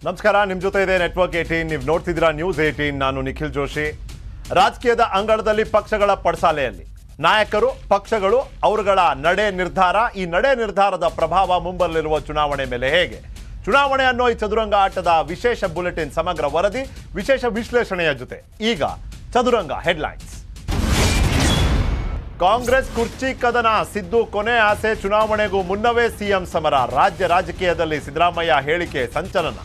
ನಮಸ್ಕಾರ, ನಿಮ್ಮ ಜೊತೆ ಇದೆ ನೆಟ್ವರ್ಕ್ 18. ನೀವು ನೋಡ್ತಿದ್ದೀರಾ ನ್ಯೂಸ್ 18. ನಾನು ನಿಖಿಲ್ ಜೋಶಿ. ರಾಜಕೀಯದ ಅಂಗಳದಲ್ಲಿ ಪಕ್ಷಗಳ ಪಡಸಾಲೆಯಲ್ಲಿ ನಾಯಕರು, ಪಕ್ಷಗಳು, ಅವರುಗಳ ನಡೆ ನಿರ್ಧಾರ, ಈ ನಡೆ ನಿರ್ಧಾರದ ಪ್ರಭಾವ ಮುಂಬರಲಿರುವ ಚುನಾವಣೆ ಮೇಲೆ ಹೇಗೆ? ಚುನಾವಣೆ ಅನ್ನೋ ಈ ಚದುರಂಗ ಆಟದ ವಿಶೇಷ ಬುಲೆಟಿನ್, ಸಮಗ್ರ ವರದಿ, ವಿಶೇಷ ವಿಶ್ಲೇಷಣೆಯ ಜೊತೆ ಈಗ ಚದುರಂಗ ಹೆಡ್ಲೈನ್ಸ್. ಕಾಂಗ್ರೆಸ್ ಕುರ್ಚಿ ಕದನ, ಸಿದ್ದು ಕೊನೆ ಆಸೆ, ಚುನಾವಣೆಗೂ ಮುನ್ನವೇ ಸಿಎಂ ಸಮರ. ರಾಜ್ಯ ರಾಜಕೀಯದಲ್ಲಿ ಸಿದ್ದರಾಮಯ್ಯ ಹೇಳಿಕೆ ಸಂಚಲನ.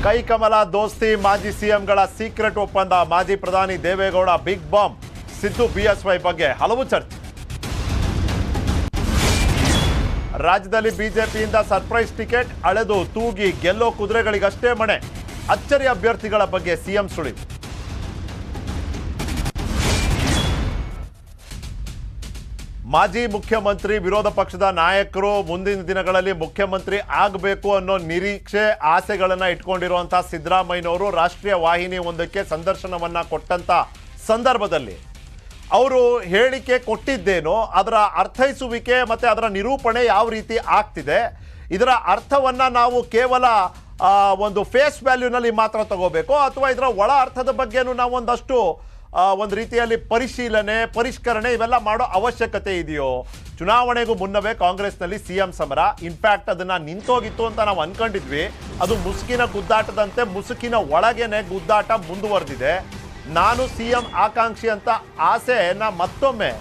ಕೈಕಮಲ ದೋಸ್ತಿ, ಮಾಜಿ ಸಿಎಂಗಳ ಸೀಕ್ರೆಟ್ ಒಪ್ಪಂದ, ಮಾಜಿ ಪ್ರಧಾನಿ Deve Gowda big bomb, Siddu BSY ಬಗ್ಗೆ ಹಲವು ಚರ್ಚೆ. ರಾಜ್ಯದಲ್ಲಿ ಬಿಜೆಪಿಯಿಂದ ಸರ್ಪ್ರೈಸ್ ಟಿಕೆಟ್, ಅಳೆದು ತೂಗಿ ಗೆಲ್ಲೋ ಕುದುರೆಗಳಿಗಷ್ಟೇ ಮಣೆ, ಅಚ್ಚರಿ ಅಭ್ಯರ್ಥಿಗಳ ಬಗ್ಗೆ ಸಿಎಂ ಸುಳಿವು. ಮಾಜಿ ಮುಖ್ಯಮಂತ್ರಿ, ವಿರೋಧ ಪಕ್ಷದ ನಾಯಕರು ಮುಂದಿನ ದಿನಗಳಲ್ಲಿ ಮುಖ್ಯಮಂತ್ರಿ ಆಗಬೇಕು ಅನ್ನೋ ನಿರೀಕ್ಷೆ, ಆಸೆಗಳನ್ನು ಇಟ್ಕೊಂಡಿರುವಂತಹ ಸಿದ್ದರಾಮಯ್ಯನವರು ರಾಷ್ಟ್ರೀಯ ವಾಹಿನಿ ಒಂದಕ್ಕೆ ಸಂದರ್ಶನವನ್ನ ಕೊಟ್ಟಂತ ಸಂದರ್ಭದಲ್ಲಿ ಅವರು ಹೇಳಿಕೆ ಕೊಟ್ಟಿದ್ದೇನೋ ಅದರ ಅರ್ಥೈಸುವಿಕೆ ಮತ್ತೆ ಅದರ ನಿರೂಪಣೆ ಯಾವ ರೀತಿ ಆಗ್ತಿದೆ, ಇದರ ಅರ್ಥವನ್ನ ನಾವು ಕೇವಲ ಒಂದು ಫೇಸ್ ವ್ಯಾಲ್ಯೂನಲ್ಲಿ ಮಾತ್ರ ತಗೋಬೇಕು ಅಥವಾ ಇದರ ಒಳ ಅರ್ಥದ ಬಗ್ಗೆನೂ ನಾವು ಒಂದು ರೀತಿಯಲ್ಲಿ ಪರಿಶೀಲನೆ, ಪರಿಷ್ಕರಣೆ ಇವೆಲ್ಲ ಮಾಡೋ ಅವಶ್ಯಕತೆ ಇದೆಯೋ? ಚುನಾವಣೆಗೂ ಮುನ್ನವೇ ಕಾಂಗ್ರೆಸ್ನಲ್ಲಿ ಸಿಎಂ ಸಮರ. ಇನ್ಫ್ಯಾಕ್ಟ್ ಅದನ್ನ ನಿಂತೋಗಿತ್ತು ಅಂತ ನಾವು ಅನ್ಕೊಂಡಿದ್ವಿ. ಅದು ಮುಸುಕಿನ ಗುದ್ದಾಟದಂತೆ ಮುಸುಕಿನ ಒಳಗೇನೆ ಗುದ್ದಾಟ ಮುಂದುವರೆದಿದೆ. ನಾನು ಸಿಎಂ ಆಕಾಂಕ್ಷಿ ಅಂತ ಆಸೆನ ಮತ್ತೊಮ್ಮೆ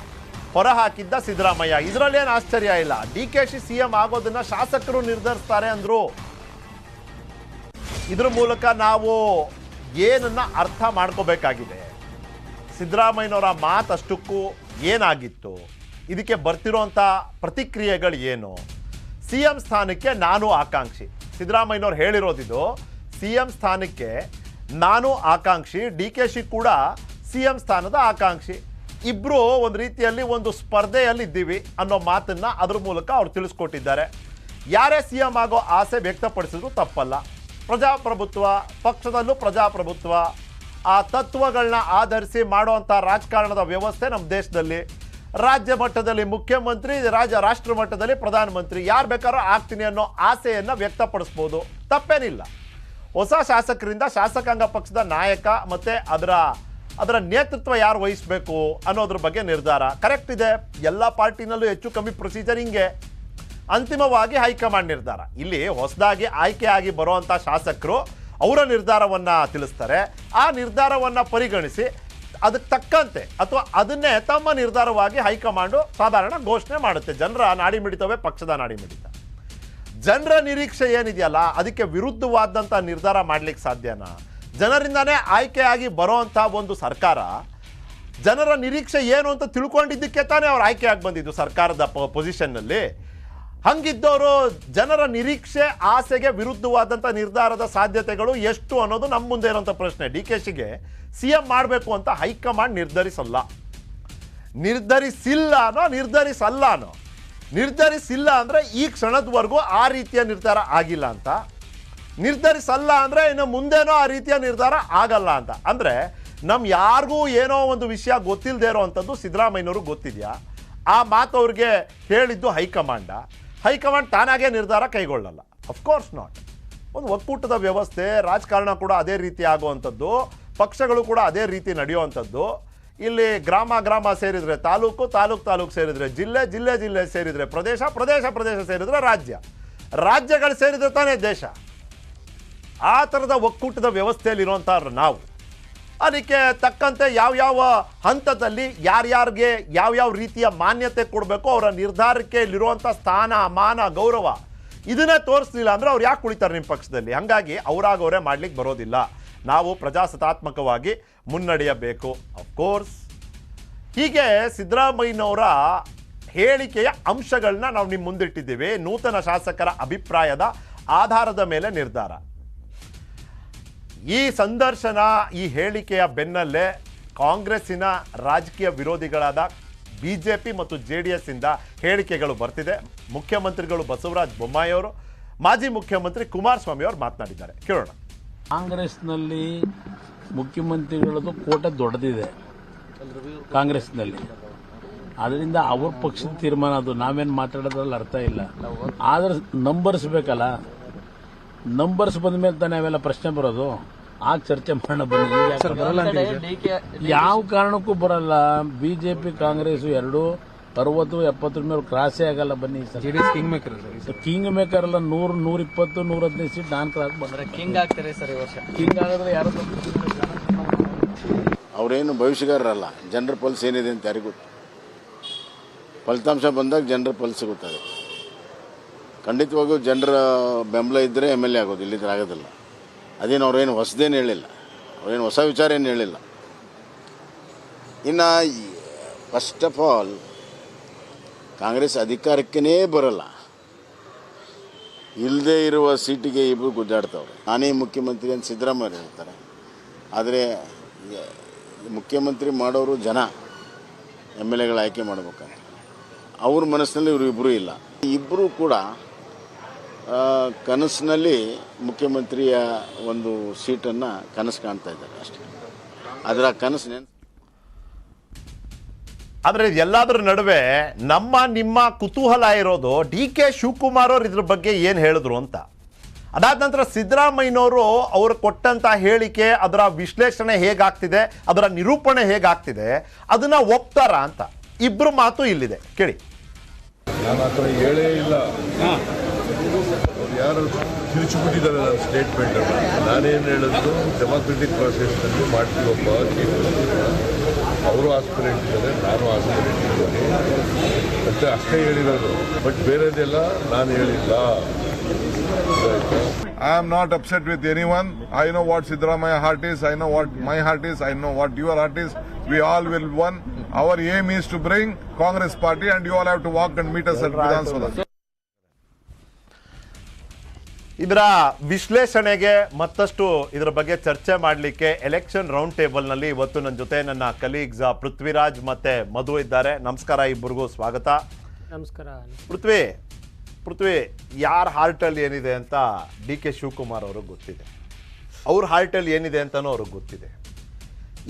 ಹೊರಹಾಕಿದ್ದ ಸಿದ್ದರಾಮಯ್ಯ. ಇದರಲ್ಲೇನು ಆಶ್ಚರ್ಯ ಇಲ್ಲ. ಡಿಕೆಶಿ ಸಿಎಂ ಆಗೋದನ್ನ ಶಾಸಕರು ನಿರ್ಧರಿಸ್ತಾರೆ ಅಂದ್ರು. ಇದ್ರ ಮೂಲಕ ನಾವು ಏನನ್ನ ಅರ್ಥ ಮಾಡ್ಕೋಬೇಕಾಗಿದೆ? ಸಿದ್ದರಾಮಯ್ಯನವರ ಮಾತಷ್ಟಕ್ಕೂ ಏನಾಗಿತ್ತು? ಇದಕ್ಕೆ ಬರ್ತಿರೋಂಥ ಪ್ರತಿಕ್ರಿಯೆಗಳು ಏನು? ಸಿಎಂ ಸ್ಥಾನಕ್ಕೆ ನಾನು ಆಕಾಂಕ್ಷಿ, ಸಿದ್ದರಾಮಯ್ಯನವ್ರು ಹೇಳಿರೋದಿದು. ಸಿಎಂ ಸ್ಥಾನಕ್ಕೆ ನಾನು ಆಕಾಂಕ್ಷಿ, ಡಿಕೆಶಿ ಕೂಡ ಸಿಎಂ ಸ್ಥಾನದ ಆಕಾಂಕ್ಷಿ. ಇಬ್ಬರು ಒಂದು ರೀತಿಯಲ್ಲಿ ಒಂದು ಸ್ಪರ್ಧೆಯಲ್ಲಿ ಇದ್ದೀವಿ ಅನ್ನೋ ಮಾತನ್ನ ಅದ್ರ ಮೂಲಕ ಅವ್ರು ತಿಳಿಸ್ಕೊಟ್ಟಿದ್ದಾರೆ. ಯಾರೇ ಸಿಎಂ ಆಗೋ ಆಸೆ ವ್ಯಕ್ತಪಡಿಸಿದ್ರು ತಪ್ಪಲ್ಲ. ಪ್ರಜಾಪ್ರಭುತ್ವ, ಪಕ್ಷದಲ್ಲೂ ಪ್ರಜಾಪ್ರಭುತ್ವ, ಆ ತತ್ವಗಳನ್ನ ಆಧರಿಸಿ ಮಾಡುವಂಥ ರಾಜಕಾರಣದ ವ್ಯವಸ್ಥೆ ನಮ್ಮ ದೇಶದಲ್ಲಿ. ರಾಜ್ಯ ಮಟ್ಟದಲ್ಲಿ ಮುಖ್ಯಮಂತ್ರಿ, ರಾಷ್ಟ್ರ ಮಟ್ಟದಲ್ಲಿ ಪ್ರಧಾನಮಂತ್ರಿ, ಯಾರು ಬೇಕಾದ್ರೂ ಆಗ್ತೀನಿ ಅನ್ನೋ ಆಸೆಯನ್ನು ವ್ಯಕ್ತಪಡಿಸ್ಬೋದು, ತಪ್ಪೇನಿಲ್ಲ. ಹೊಸ ಶಾಸಕರಿಂದ ಶಾಸಕಾಂಗ ಪಕ್ಷದ ನಾಯಕ ಮತ್ತು ಅದರ ನೇತೃತ್ವ ಯಾರು ವಹಿಸಬೇಕು ಅನ್ನೋದ್ರ ಬಗ್ಗೆ ನಿರ್ಧಾರ ಕರೆಕ್ಟ್ ಇದೆ. ಎಲ್ಲ ಪಾರ್ಟಿನಲ್ಲೂ ಹೆಚ್ಚು ಕಮ್ಮಿ ಪ್ರೊಸೀಜರ್ ಹಿಂಗೆ. ಅಂತಿಮವಾಗಿ ಹೈಕಮಾಂಡ್ ನಿರ್ಧಾರ. ಇಲ್ಲಿ ಹೊಸದಾಗಿ ಆಯ್ಕೆಯಾಗಿ ಬರುವಂಥ ಶಾಸಕರು ಅವರ ನಿರ್ಧಾರವನ್ನು ತಿಳಿಸ್ತಾರೆ. ಆ ನಿರ್ಧಾರವನ್ನು ಪರಿಗಣಿಸಿ ಅದಕ್ಕೆ ತಕ್ಕಂತೆ ಅಥವಾ ಅದನ್ನೇ ತಮ್ಮ ನಿರ್ಧಾರವಾಗಿ ಹೈಕಮಾಂಡು ಸಾಧಾರಣ ಘೋಷಣೆ ಮಾಡುತ್ತೆ. ಜನರ ನಾಡಿ ಮಿಡಿತವೇ ಪಕ್ಷದ ನಾಡಿ ಮಿಡಿತ. ಜನರ ನಿರೀಕ್ಷೆ ಏನಿದೆಯಲ್ಲ ಅದಕ್ಕೆ ವಿರುದ್ಧವಾದಂಥ ನಿರ್ಧಾರ ಮಾಡಲಿಕ್ಕೆ ಸಾಧ್ಯನಾ? ಜನರಿಂದಾನೇ ಆಯ್ಕೆಯಾಗಿ ಬರೋವಂಥ ಒಂದು ಸರ್ಕಾರ ಜನರ ನಿರೀಕ್ಷೆ ಏನು ಅಂತ ತಿಳ್ಕೊಂಡಿದ್ದಕ್ಕೆ ತಾನೇ ಅವ್ರು ಆಯ್ಕೆಯಾಗಿ ಬಂದಿದ್ದು ಸರ್ಕಾರದ ಪೊಸಿಷನ್ನಲ್ಲಿ. ಹಂಗಿದ್ದವರು ಜನರ ನಿರೀಕ್ಷೆ, ಆಸೆಗೆ ವಿರುದ್ಧವಾದಂಥ ನಿರ್ಧಾರದ ಸಾಧ್ಯತೆಗಳು ಎಷ್ಟು ಅನ್ನೋದು ನಮ್ಮ ಮುಂದೆ ಇರೋಂಥ ಪ್ರಶ್ನೆ. ಡಿಕೆಶಿಗೆ ಸಿಎಂ ಮಾಡಬೇಕು ಅಂತ ಹೈಕಮಾಂಡ್ ನಿರ್ಧರಿಸಿಲ್ಲ ಅಂದರೆ ಈ ಕ್ಷಣದವರೆಗೂ ಆ ರೀತಿಯ ನಿರ್ಧಾರ ಆಗಿಲ್ಲ ಅಂತ, ನಿರ್ಧರಿಸಲ್ಲ ಅಂದರೆ ಇನ್ನು ಮುಂದೇನೋ ಆ ರೀತಿಯ ನಿರ್ಧಾರ ಆಗಲ್ಲ ಅಂತ. ಅಂದರೆ ಯಾರಿಗೂ ಏನೋ ಒಂದು ವಿಷಯ ಗೊತ್ತಿಲ್ಲದೆ ಇರೋವಂಥದ್ದು ಸಿದ್ದರಾಮಯ್ಯನವ್ರಿಗೆ ಗೊತ್ತಿದೆಯಾ? ಆ ಮಾತು ಅವ್ರಿಗೆ ಹೇಳಿದ್ದು ಹೈಕಮಾಂಡ್ ತಾನಾಗೇ ನಿರ್ಧಾರ ಕೈಗೊಳ್ಳಲ್ಲ. Of course not. ಒಂದು ಒಕ್ಕೂಟದ ವ್ಯವಸ್ಥೆ, ರಾಜಕಾರಣ ಕೂಡ ಅದೇ ರೀತಿ ಆಗುವಂಥದ್ದು, ಪಕ್ಷಗಳು ಕೂಡ ಅದೇ ರೀತಿ ನಡೆಯುವಂಥದ್ದು. ಇಲ್ಲಿ ಗ್ರಾಮ ಸೇರಿದರೆ ತಾಲೂಕು ಸೇರಿದರೆ ಜಿಲ್ಲೆ ಸೇರಿದರೆ ಪ್ರದೇಶ ಸೇರಿದರೆ ರಾಜ್ಯಗಳು ಸೇರಿದರೆ ತಾನೇ ದೇಶ. ಆ ಥರದ ಒಕ್ಕೂಟದ ವ್ಯವಸ್ಥೆಯಲ್ಲಿರುವಂಥವ್ರು ನಾವು. ಅದಕ್ಕೆ ತಕ್ಕಂತೆ ಯಾವ ಹಂತದಲ್ಲಿ ಯಾರ್ಯಾರಿಗೆ ಯಾವ ರೀತಿಯ ಮಾನ್ಯತೆ ಕೊಡಬೇಕು, ಅವರ ನಿರ್ಧಾರಕ್ಕೆ ಇಲ್ಲಿರುವಂಥ ಸ್ಥಾನ, ಮಾನ, ಗೌರವ ಇದನ್ನೇ ತೋರಿಸಲಿಲ್ಲ ಅಂದರೆ ಅವ್ರು ಯಾಕೆ ಉಳಿತಾರೆ ನಿಮ್ಮ ಪಕ್ಷದಲ್ಲಿ? ಹಾಗಾಗಿ ಅವರಾಗವರೇ ಮಾಡ್ಲಿಕ್ಕೆ ಬರೋದಿಲ್ಲ. ನಾವು ಪ್ರಜಾಸತ್ತಾತ್ಮಕವಾಗಿ ಮುನ್ನಡೆಯಬೇಕು. ಅಫ್ಕೋರ್ಸ್ ಹೀಗೆ ಸಿದ್ದರಾಮಯ್ಯನವರ ಹೇಳಿಕೆಯ ಅಂಶಗಳನ್ನ ನಾವು ನಿಮ್ಮ ಮುಂದಿಟ್ಟಿದ್ದೀವಿ. ನೂತನ ಶಾಸಕರ ಅಭಿಪ್ರಾಯದ ಆಧಾರದ ಮೇಲೆ ನಿರ್ಧಾರ. ಈ ಸಂದರ್ಶನ, ಈ ಹೇಳಿಕೆಯ ಬೆನ್ನಲ್ಲೇ ಕಾಂಗ್ರೆಸ್ಸಿನ ರಾಜಕೀಯ ವಿರೋಧಿಗಳಾದ ಬಿಜೆಪಿ ಮತ್ತು JDS ಇಂದ ಹೇಳಿಕೆಗಳು ಬರ್ತಿದೆ. ಮುಖ್ಯಮಂತ್ರಿಗಳು ಬಸವರಾಜ ಬೊಮ್ಮಾಯಿ ಅವರು, ಮಾಜಿ ಮುಖ್ಯಮಂತ್ರಿ ಕುಮಾರಸ್ವಾಮಿ ಅವರು ಮಾತನಾಡಿದ್ದಾರೆ. ಕೇಳೋಣ. ಕಾಂಗ್ರೆಸ್ನಲ್ಲಿ ಮುಖ್ಯಮಂತ್ರಿಗಳದ್ದು ಕೋಟ ದೊಡ್ಡದಿದೆ ಕಾಂಗ್ರೆಸ್ನಲ್ಲಿ. ಅದರಿಂದ ಅವ್ರ ಪಕ್ಷದ ತೀರ್ಮಾನ ಅದು, ನಾವೇನು ಮಾತಾಡೋದ್ರಲ್ಲಿ ಅರ್ಥ ಇಲ್ಲ. ಆದ್ರೆ ನಂಬರ್ಸ್ ಬೇಕಲ್ಲ, ನಂಬರ್ಸ್ ಬಂದ ಮೇಲೆ ತಾನೇ ಅವೆಲ್ಲ ಪ್ರಶ್ನೆ ಬರೋದು. ಆಗ ಚರ್ಚೆ ಮಾಡೋಣ ಬನ್ನಿ. ಯಾವ ಕಾರಣಕ್ಕೂ ಬರಲ್ಲ. ಬಿಜೆಪಿ ಕಾಂಗ್ರೆಸ್ ಎರಡು 60-70 ಮೇಲೆ ಕ್ರಾಸೇ ಆಗಲ್ಲ. ಬನ್ನಿ ಕಿಂಗ್ ಮೇಕರ್ ಅಲ್ಲ. 100-120 115 ಸೀಟ್ ನಾನು ಕ್ರಾಸ್ ಬಂದ್ರೆ ಕಿಂಗ್ ಆಗ್ತಾರೆ ಸರ್. ಈ ವರ್ಷ ಕಿಂಗ್ ಆಗಿದ್ರೆ ಯಾರು ಅವರೇನು ಭವಿಷ್ಯಗಾರರಲ್ಲ. ಜನರ ಪಲ್ಸ್ ಏನಿದೆ ಅಂತ ಯಾರಿಗೂ ಗೊತ್ತು. ಫಲಿತಾಂಶ ಬಂದಾಗ ಜನರ ಪಲ್ಸ್ ಗೊತ್ತಾಗುತ್ತೆ. ಖಂಡಿತವಾಗೂ ಜನರ ಬೆಂಬಲ ಇದ್ದರೆ MLA ಆಗೋದು, ಇಲ್ಲಿದ್ರೆ ಆಗೋದಿಲ್ಲ. ಅದೇನು ಅವ್ರೇನು ಹೊಸದೇನು ಹೇಳಿಲ್ಲ, ಅವ್ರೇನು ಹೊಸ ವಿಚಾರ ಏನು ಹೇಳಿಲ್ಲ. ಇನ್ನು ಫಸ್ಟ್ ಆಫ್ ಆಲ್ ಕಾಂಗ್ರೆಸ್ ಅಧಿಕಾರಕ್ಕೇ ಬರಲ್ಲ. ಇಲ್ಲದೇ ಇರುವ ಸೀಟಿಗೆ ಇಬ್ಬರು ಗುದ್ದಾಡ್ತವ್ರೆ. ನಾನೇ ಮುಖ್ಯಮಂತ್ರಿ ಅಂತ ಸಿದ್ದರಾಮಯ್ಯ ಹೇಳ್ತಾರೆ. ಆದರೆ ಮುಖ್ಯಮಂತ್ರಿ ಮಾಡೋರು ಜನ, MLAಗಳು ಆಯ್ಕೆ ಮಾಡ್ಬೇಕಂತ ಅವ್ರ ಮನಸ್ಸಿನಲ್ಲಿ ಇವರು ಇಬ್ಬರೂ ಇಲ್ಲ. ಇಬ್ಬರೂ ಕೂಡ ಕನಸಿನಲ್ಲಿ ಮುಖ್ಯಮಂತ್ರಿಯ ಒಂದು ಸೀಟನ್ನು ಕನಸು ಕಾಣ್ತಾ ಇದ್ದಾರೆ ಅಷ್ಟೇ. ಅದರ ಕನಸು ಆದರೆ ಎಲ್ಲದರ ನಡುವೆ ನಿಮ್ಮ ಕುತೂಹಲ ಇರೋದು DK ಶಿವಕುಮಾರ್ ಅವರು ಇದ್ರ ಬಗ್ಗೆ ಏನು ಹೇಳಿದ್ರು ಅಂತ. ಅದಾದ ನಂತರ ಸಿದ್ದರಾಮಯ್ಯನವರು ಅವರು ಕೊಟ್ಟಂತ ಹೇಳಿಕೆ, ಅದರ ವಿಶ್ಲೇಷಣೆ ಹೇಗಾಗ್ತಿದೆ, ಅದರ ನಿರೂಪಣೆ ಹೇಗಾಗ್ತಿದೆ, ಅದನ್ನ ಒಪ್ತಾರ ಅಂತ ಇಬ್ರು ಮಾತು ಇಲ್ಲಿದೆ ಕೇಳಿ. ನಾನು ಆ ಥರ ಹೇಳೇ ಇಲ್ಲ. ಅವ್ರು ಯಾರು ತಿರುಚಿಬಿಟ್ಟಿದ್ದಾರೆ ನನ್ನ ಸ್ಟೇಟ್ಮೆಂಟನ್ನು. ನಾನೇನು ಹೇಳಿದ್ರು ಡೆಮಾಕ್ರೆಟಿಕ್ ಪ್ರಾಸೆಸ್ನಲ್ಲಿ ಮಾಡ್ತೀವಪ್ಪ. ಅವರು ಆಸ್ಪಿರೆಂಟ್ ಇದ್ದಾರೆ, ನಾನು ಆಸ್ಪಿರೆಂಟ್ ಇದ್ದೀನಿ ಮತ್ತು ಅಷ್ಟೇ ಹೇಳಿರೋದು. ಬಟ್ ಬೇರೆದೆಲ್ಲ ನಾನು ಹೇಳಿಲ್ಲ. I am not upset with anyone. I know what Siddaramaiah heart is. I know what my heart is. I know what your heart is. We all will one. Our aim is to bring Congress party, and you all have to walk and meet us at Vidhan Sabha. ಇದರ ವಿಶ್ಲೇಷಣೆಗೆ ಮತ್ತಷ್ಟು ಇದರ ಬಗ್ಗೆ ಚರ್ಚೆ ಮಾಡಲಿಕ್ಕೆ election round ಟೇಬಲ್ನಲ್ಲಿ ಇವತ್ತು ನನ್ನ ಜೊತೆ ನನ್ನ ಕಲೀಗ್ಸ್ ಪೃಥ್ವಿರಾಜ್ ಮತ್ತೆ ಮಧು ಇದ್ದಾರೆ. ನಮಸ್ಕಾರ, ಇಬ್ಬರಿಗೂ ಸ್ವಾಗತ. ನಮಸ್ಕಾರ. ಪೃಥ್ವಿ, ಯಾರ ಹಾರ್ಟಲ್ಲಿ ಏನಿದೆ ಅಂತ DK ಶಿವಕುಮಾರ್ ಅವ್ರಿಗೆ ಗೊತ್ತಿದೆ, ಅವ್ರ ಹಾರ್ಟಲ್ಲಿ ಏನಿದೆ ಅಂತಲೂ ಅವ್ರಿಗೆ ಗೊತ್ತಿದೆ.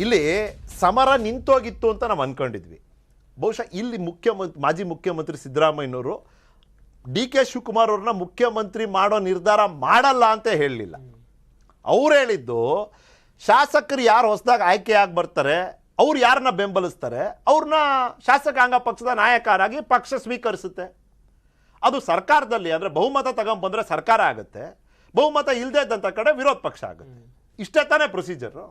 ಇಲ್ಲಿ ಸಮರ ನಿಂತೋಗಿತ್ತು ಅಂತ ನಾವು ಅಂದ್ಕೊಂಡಿದ್ವಿ. ಬಹುಶಃ ಇಲ್ಲಿ ಮಾಜಿ ಮುಖ್ಯಮಂತ್ರಿ ಸಿದ್ದರಾಮಯ್ಯನವರು DK ಶಿವಕುಮಾರ್ ಅವ್ರನ್ನ ಮುಖ್ಯಮಂತ್ರಿ ಮಾಡೋ ನಿರ್ಧಾರ ಮಾಡಲ್ಲ ಅಂತ ಹೇಳಲಿಲ್ಲ. ಅವ್ರು ಹೇಳಿದ್ದು ಶಾಸಕರು ಯಾರು ಹೊಸದಾಗಿ ಆಯ್ಕೆಯಾಗಿ ಬರ್ತಾರೆ, ಅವ್ರು ಯಾರನ್ನ ಬೆಂಬಲಿಸ್ತಾರೆ, ಅವ್ರನ್ನ ಶಾಸಕಾಂಗ ಪಕ್ಷದ ನಾಯಕರಾಗಿ ಪಕ್ಷ ಸ್ವೀಕರಿಸುತ್ತೆ. ಅದು ಸರ್ಕಾರದಲ್ಲಿ ಅಂದರೆ ಬಹುಮತ ತಗೊಂಡ್ಬಂದ್ರೆ ಸರ್ಕಾರ ಆಗುತ್ತೆ, ಬಹುಮತ ಇಲ್ಲದೆ ಇದ್ದಂಥ ಕಡೆ ವಿರೋಧ ಪಕ್ಷ ಆಗುತ್ತೆ. ಇಷ್ಟೇ ತಾನೇ ಪ್ರೊಸೀಜರು.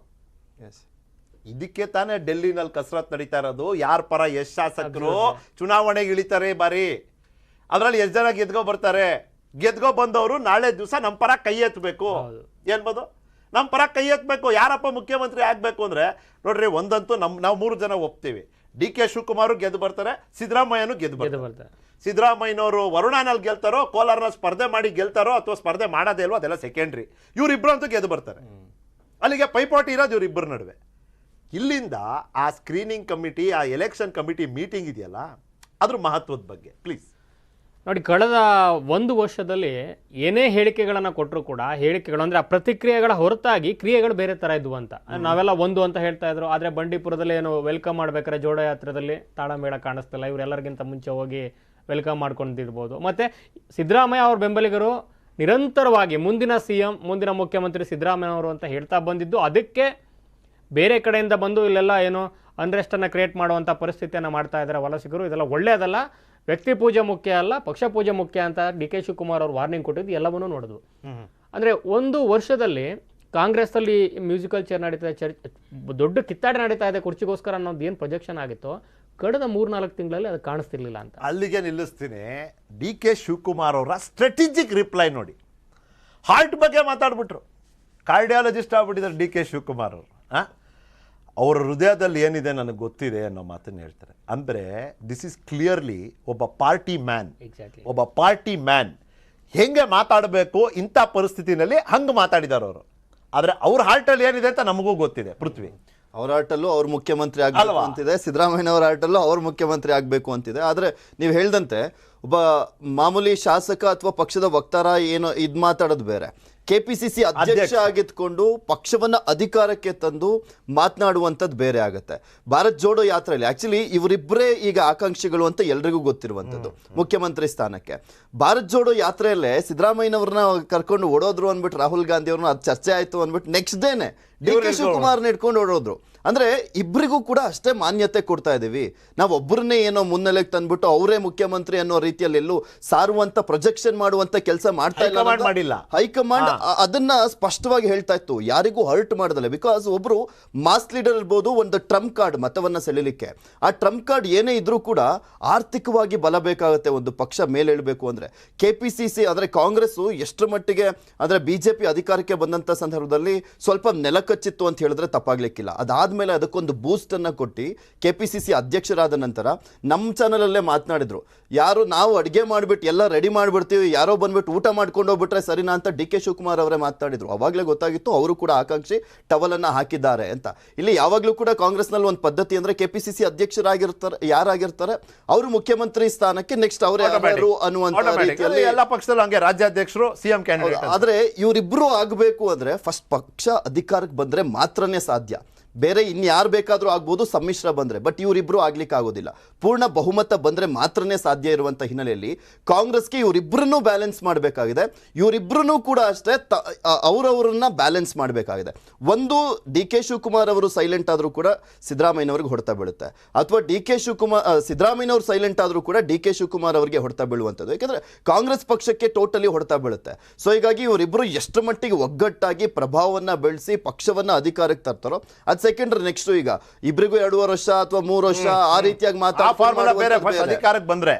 ಇದಕ್ಕೆ ತಾನೇ ಡೆಲ್ಲಿನಲ್ಲಿ ಕಸರತ್ ನಡೀತಾ ಇರೋದು. ಯಾರ ಪರ ಎಷ್ಟು ಶಾಸಕರು ಚುನಾವಣೆಗೆ ಇಳಿತಾರೆ ಬಾರಿ, ಅದರಲ್ಲಿ ಎಷ್ಟು ಜನ ಗೆದ್ಕೊ ಬರ್ತಾರೆ, ಗೆದ್ಕೊ ಬಂದವರು ನಾಳೆ ದಿವಸ ನಮ್ಮ ಪರ ಕೈ ಎತ್ತಬೇಕು. ಏನ್ಬೋದು ನಮ್ಮ ಪರ ಕೈ ಎತ್ತಬೇಕು. ಯಾರಪ್ಪ ಮುಖ್ಯಮಂತ್ರಿ ಆಗಬೇಕು ಅಂದರೆ ನೋಡ್ರಿ, ಒಂದಂತೂ ನಾವು 3 ಜನ ಒಪ್ತೀವಿ. DK ಶಿವಕುಮಾರ್ ಗೆದ್ದು ಬರ್ತಾರೆ, ಸಿದ್ದರಾಮಯ್ಯನೂ ಗೆದ್ದು ಬರ್ತಾರೆ. ಸಿದ್ದರಾಮಯ್ಯನವರು ವರುಣಾನಲ್ಲಿ ಗೆಲ್ತಾರೋ, ಕೋಲಾರನಲ್ಲಿ ಸ್ಪರ್ಧೆ ಮಾಡಿ ಗೆಲ್ತಾರೋ ಅಥವಾ ಸ್ಪರ್ಧೆ ಮಾಡೋದೇ ಇಲ್ವೋ ಅದೆಲ್ಲ ಸೆಕೆಂಡ್ರಿ. ಇವರಿಬ್ಬರು ಅಂತೂ ಗೆದ್ದು ಬರ್ತಾರೆ. ಅಲ್ಲಿಗೆ ಪೈಪೋಟಿ ಇರೋದು ಇವರಿಬ್ಬರ ನಡುವೆ. ಇಲ್ಲಿಂದ ಆ ಸ್ಕ್ರೀನಿಂಗ್ ಕಮಿಟಿ, ಆ ಎಲೆಕ್ಷನ್ ಕಮಿಟಿ ಮೀಟಿಂಗ್ ಇದೆಯಲ್ಲ, ಅದ್ರ ಮಹತ್ವದ ಬಗ್ಗೆ ಪ್ಲೀಸ್ ನೋಡಿ. ಕಳೆದ 1 ವರ್ಷದಲ್ಲಿ ಏನೇ ಹೇಳಿಕೆಗಳನ್ನು ಕೊಟ್ಟರು ಕೂಡ, ಹೇಳಿಕೆಗಳು ಅಂದರೆ ಆ ಪ್ರತಿಕ್ರಿಯೆಗಳ ಹೊರತಾಗಿ ಕ್ರಿಯೆಗಳು ಬೇರೆ ಥರ ಇದ್ವು ಅಂತ ನಾವೆಲ್ಲ ಒಂದು ಅಂತ ಹೇಳ್ತಾ ಇದ್ರು. ಆದರೆ ಬಂಡೀಪುರದಲ್ಲಿ ಏನು ವೆಲ್ಕಮ್ ಮಾಡ್ಬೇಕಾದ್ರೆ ಜೋಡಯಾತ್ರದಲ್ಲಿ ತಾಳಮೇಳ ಕಾಣಿಸ್ತಿಲ್ಲ, ಇವರೆಲ್ಲರಿಗಿಂತ ಮುಂಚೆ ಹೋಗಿ ವೆಲ್ಕಮ್ ಮಾಡ್ಕೊಂಡಿರ್ಬೋದು. ಮತ್ತು ಸಿದ್ದರಾಮಯ್ಯ ಅವ್ರ ಬೆಂಬಲಿಗರು ನಿರಂತರವಾಗಿ ಮುಂದಿನ CM, ಮುಂದಿನ ಮುಖ್ಯಮಂತ್ರಿ ಸಿದ್ದರಾಮಯ್ಯ ಅವರು ಅಂತ ಹೇಳ್ತಾ ಬಂದಿದ್ದು, ಅದಕ್ಕೆ ಬೇರೆ ಕಡೆಯಿಂದ ಬಂದು ಇಲ್ಲೆಲ್ಲ ಏನು ಅನ್ರೆಸ್ಟನ್ನು ಕ್ರಿಯೇಟ್ ಮಾಡುವಂಥ ಪರಿಸ್ಥಿತಿಯನ್ನು ಮಾಡ್ತಾ ಇದ್ದಾರೆ ವಲಸಿಗರು. ಇದೆಲ್ಲ ಒಳ್ಳೆಯದಲ್ಲ. ವ್ಯಕ್ತಿ ಪೂಜೆ ಮುಖ್ಯ ಅಲ್ಲ, ಪಕ್ಷ ಪೂಜೆ ಮುಖ್ಯ ಅಂತ DK ಶಿವಕುಮಾರ್ ಅವರು ವಾರ್ನಿಂಗ್ ಕೊಟ್ಟಿದ್ದು ಎಲ್ಲವನ್ನೂ ನೋಡಿದ್ವು. ಅಂದರೆ 1 ವರ್ಷದಲ್ಲಿ ಕಾಂಗ್ರೆಸ್ಸಲ್ಲಿ ಮ್ಯೂಸಿಕಲ್ ಚೇರ್ ನಡೀತಾ ಇದೆ, ದೊಡ್ಡ ಕಿತ್ತಾಡಿ ನಡೀತಾ ಇದೆ ಕುರ್ಚಿಗೋಸ್ಕರ ಅನ್ನೋದು ಏನು ಪ್ರೊಜೆಕ್ಷನ್ ಆಗಿತ್ತೋ ಕಳೆದ 3-4 ತಿಂಗಳಲ್ಲಿ ಅದು ಕಾಣಿಸ್ತಿರ್ಲಿಲ್ಲ ಅಂತ. ಅಲ್ಲಿಗೆ ನಿಲ್ಲಿಸ್ತೀನಿ. DK ಶಿವಕುಮಾರ್ ಅವರ ಸ್ಟ್ರಾಟಜಿಕ್ ರಿಪ್ಲೈ ನೋಡಿ. ಹಾರ್ಟ್ ಬಗ್ಗೆ ಮಾತಾಡ್ಬಿಟ್ರು, ಕಾರ್ಡಿಯಾಲಜಿಸ್ಟ್ ಆಗ್ಬಿಟ್ಟಿದ್ದಾರೆ DK ಶಿವಕುಮಾರ್ ಅವರು. ಅವರ ಹೃದಯದಲ್ಲಿ ಏನಿದೆ ನನಗೆ ಗೊತ್ತಿದೆ ಅನ್ನೋ ಮಾತನ್ನು ಹೇಳ್ತಾರೆ. ಅಂದರೆ ದಿಸ್ ಈಸ್ ಕ್ಲಿಯರ್ಲಿ ಒಬ್ಬ ಪಾರ್ಟಿ ಮ್ಯಾನ್ ಹೆಂಗೆ ಮಾತಾಡಬೇಕು ಇಂಥ ಪರಿಸ್ಥಿತಿನಲ್ಲಿ ಹಂಗೆ ಮಾತಾಡಿದ್ದಾರೆ ಅವರು. ಆದರೆ ಅವ್ರ ಹಾರ್ಟಲ್ಲಿ ಏನಿದೆ ಅಂತ ನಮಗೂ ಗೊತ್ತಿದೆ. ಪೃಥ್ವಿ, ಅವ್ರ ಆಟಲ್ಲೂ ಅವ್ರು ಮುಖ್ಯಮಂತ್ರಿ ಆಗಬೇಕು ಅಂತಿದೆ, ಸಿದ್ದರಾಮಯ್ಯ ಅವರ ಆಟಲ್ಲೂ ಅವ್ರು ಮುಖ್ಯಮಂತ್ರಿ ಆಗಬೇಕು ಅಂತಿದೆ. ಆದರೆ ನೀವು ಹೇಳ್ದಂತೆ ಒಬ್ಬ ಮಾಮೂಲಿ ಶಾಸಕ ಅಥವಾ ಪಕ್ಷದ ವಕ್ತಾರ ಏನೋ ಇದ್ ಮಾತಾಡೋದು ಬೇರೆ, ಕೆಪಿಸಿಸಿ ಅಧ್ಯಕ್ಷ ಆಗಿದ್ಕೊಂಡು ಪಕ್ಷವನ್ನ ಅಧಿಕಾರಕ್ಕೆ ತಂದು ಮಾತನಾಡುವಂಥದ್ದು ಬೇರೆ ಆಗುತ್ತೆ. ಭಾರತ್ ಜೋಡೋ ಯಾತ್ರೆಯಲ್ಲಿ ಆಕ್ಚುಲಿ ಇವರಿಬ್ಬರೇ ಈಗ ಆಕಾಂಕ್ಷಿಗಳು ಅಂತ ಎಲ್ರಿಗೂ ಗೊತ್ತಿರುವಂಥದ್ದು ಮುಖ್ಯಮಂತ್ರಿ ಸ್ಥಾನಕ್ಕೆ. ಭಾರತ್ ಜೋಡೋ ಯಾತ್ರೆಯಲ್ಲೇ ಸಿದ್ದರಾಮಯ್ಯನವ್ರನ್ನ ಕರ್ಕೊಂಡು ಓಡೋದ್ರು ಅಂದ್ಬಿಟ್ಟು ರಾಹುಲ್ ಗಾಂಧಿ ಅವ್ರನ್ನ ಅದು ಚರ್ಚೆ ಆಯ್ತು ಅಂದ್ಬಿಟ್ಟು ನೆಕ್ಸ್ಟ್ ಡೇನೆ DK ಶಿವಕುಮಾರ್ನ ಇಟ್ಕೊಂಡು ಓಡೋದ್ರು. ಅಂದ್ರೆ ಇಬ್ಬರಿಗೂ ಕೂಡ ಅಷ್ಟೇ ಮಾನ್ಯತೆ ಕೊಡ್ತಾ ಇದೀವಿ ನಾವು. ಒಬ್ಬರನ್ನೇ ಏನೋ ಮುನ್ನೆಲೆಗೆ ತಂದ್ಬಿಟ್ಟು ಅವರೇ ಮುಖ್ಯಮಂತ್ರಿ ಅನ್ನೋ ರೀತಿಯಲ್ಲಿ ಎಲ್ಲೂ ಸಾರುವಂತ ಪ್ರೊಜೆಕ್ಷನ್ ಮಾಡುವಂತ ಕೆಲಸ ಮಾಡ್ತಾ ಇಲ್ಲ. ಹೈಕಮಾಂಡ್ ಅದನ್ನ ಸ್ಪಷ್ಟವಾಗಿ ಹೇಳ್ತಾ ಇತ್ತು, ಯಾರಿಗೂ ಹರ್ಟ್ ಮಾಡದಲ್ಲ. ಬಿಕಾಸ್ ಒಬ್ರು ಮಾಸ್ ಲೀಡರ್ ಇರ್ಬೋದು, ಒಂದು ಟ್ರಂಪ್ ಕಾರ್ಡ್ ಮತವನ್ನ ಸೆಳಿಲಿಕ್ಕೆ. ಆ ಟ್ರಂಪ್ ಕಾರ್ಡ್ ಏನೇ ಇದ್ರೂ ಕೂಡ ಆರ್ಥಿಕವಾಗಿ ಬಲ ಬೇಕಾಗುತ್ತೆ ಒಂದು ಪಕ್ಷ ಮೇಲೇಳ್ಬೇಕು ಅಂದ್ರೆ. ಕೆಪಿಸಿಸಿ ಅಂದ್ರೆ ಕಾಂಗ್ರೆಸ್ ಎಷ್ಟರ ಮಟ್ಟಿಗೆ ಅಂದ್ರೆ ಬಿಜೆಪಿ ಅಧಿಕಾರಕ್ಕೆ ಬಂದಂತ ಸಂದರ್ಭದಲ್ಲಿ ಸ್ವಲ್ಪ ನೆಲಕಚ್ಚಿತ್ತು ಅಂತ ಹೇಳಿದ್ರೆ ತಪ್ಪಾಗ್ಲಿಕ್ಕಿಲ್ಲ. ಅದಾದ್ಮೇಲೆ ಅದಕ್ಕೊಂದು ಬೂಸ್ಟ್ ಅನ್ನ ಕೊಟ್ಟು ಕೆಪಿಸಿಸಿ ಅಧ್ಯಕ್ಷರಾದ ನಂತರ ನಮ್ಮ ಚಾನಲ್ ಅಲ್ಲೇ ಮಾತನಾಡಿದ್ರು, ಯಾರು ನಾವು ಅಡಿಗೆ ಮಾಡ್ಬಿಟ್ಟು ಎಲ್ಲ ರೆಡಿ ಮಾಡ್ಬಿಡ್ತೀವಿ, ಯಾರೋ ಬಂದ್ಬಿಟ್ಟು ಊಟ ಮಾಡ್ಕೊಂಡು ಹೋಗ್ಬಿಟ್ರೆ ಸರಿನಾ ಅಂತ DK ಶಿವಕುಮಾರ್ ಅವರೇ ಮಾತಾಡಿದ್ರು. ಅವಾಗಲೇ ಗೊತ್ತಾಗಿತ್ತು ಅವರು ಕೂಡ ಆಕಾಂಕ್ಷಿ ಟವಲ್ ಅನ್ನ ಹಾಕಿದ್ದಾರೆ ಅಂತ. ಇಲ್ಲಿ ಯಾವಾಗಲೂ ಕೂಡ ಕಾಂಗ್ರೆಸ್ ನಲ್ಲಿ ಒಂದು ಪದ್ಧತಿ ಅಂದ್ರೆ ಕೆಪಿಸಿಸಿ ಅಧ್ಯಕ್ಷರಾಗಿರ್ತಾರೆ, ಯಾರಾಗಿರ್ತಾರೆ ಅವರು ಮುಖ್ಯಮಂತ್ರಿ ಸ್ಥಾನಕ್ಕೆ ನೆಕ್ಸ್ಟ್ ಅವರೇ ಯಾರು ಅನ್ನುವಂತ ರೀತಿಯಲ್ಲಿ ಎಲ್ಲ ಪಕ್ಷದಲ್ಲೂ ಹಂಗೆ ರಾಜ್ಯಾಧ್ಯಕ್ಷರು ಸಿಎಂ ಕ್ಯಾಂಡಿಡೇಟ್. ಆದ್ರೆ ಇವರಿಬ್ರು ಆಗಬೇಕು ಅಂದ್ರೆ ಫಸ್ಟ್ ಪಕ್ಷ ಅಧಿಕಾರಕ್ಕೆ ಬಂದ್ರೆ ಮಾತ್ರನೇ ಸಾಧ್ಯ. ಬೇರೆ ಇನ್ಯಾರು ಬೇಕಾದ್ರೂ ಆಗ್ಬೋದು ಸಮ್ಮಿಶ್ರ ಬಂದ್ರೆ, ಬಟ್ ಇವರಿಬ್ರು ಆಗ್ಲಿಕ್ಕೆ ಆಗೋದಿಲ್ಲ. ಪೂರ್ಣ ಬಹುಮತ ಬಂದ್ರೆ ಮಾತ್ರನೇ ಸಾಧ್ಯ ಇರುವಂತ ಹಿನ್ನೆಲೆಯಲ್ಲಿ ಕಾಂಗ್ರೆಸ್ಗೆ ಇವರಿಬ್ರನ್ನೂ ಬ್ಯಾಲೆನ್ಸ್ ಮಾಡಬೇಕಾಗಿದೆ. ಇವರಿಬ್ರು ಕೂಡ ಅಷ್ಟೇ ಅವರವರನ್ನ ಬ್ಯಾಲೆನ್ಸ್ ಮಾಡಬೇಕಾಗಿದೆ. ಒಂದು DK ಶಿವಕುಮಾರ್ ಅವರು ಸೈಲೆಂಟ್ ಆದ್ರೂ ಕೂಡ ಸಿದ್ದರಾಮಯ್ಯನವ್ರಿಗೆ ಹೊಡೆತ ಬೀಳುತ್ತೆ, ಅಥವಾ ಸಿದ್ದರಾಮಯ್ಯನವರು ಸೈಲೆಂಟ್ ಆದ್ರೂ ಕೂಡ DK ಶಿವಕುಮಾರ್ ಅವರಿಗೆ ಹೊಡೆತ ಬೀಳುವಂಥದ್ದು. ಯಾಕಂದ್ರೆ ಕಾಂಗ್ರೆಸ್ ಪಕ್ಷಕ್ಕೆ ಟೋಟಲಿ ಹೊಡೆತ ಬೀಳುತ್ತೆ. ಸೊ ಹೀಗಾಗಿ ಇವರಿಬ್ರು ಎಷ್ಟು ಮಟ್ಟಿಗೆ ಒಗ್ಗಟ್ಟಾಗಿ ಪ್ರಭಾವವನ್ನ ಬೆಳೆಸಿ ಪಕ್ಷವನ್ನ ಅಧಿಕಾರಕ್ಕೆ ತರ್ತಾರೋ ಅದು ಸೆಕೆಂಡ್ರಿ. ನೆಕ್ಸ್ಟ್ ಈಗ ಇಬ್ಬರಿಗೂ 2.5 ವರ್ಷ ಅಥವಾ 3 ವರ್ಷ ಆ ರೀತಿಯಾಗಿ ಅಧಿಕಾರಕ್ಕೆ ಬಂದ್ರೆ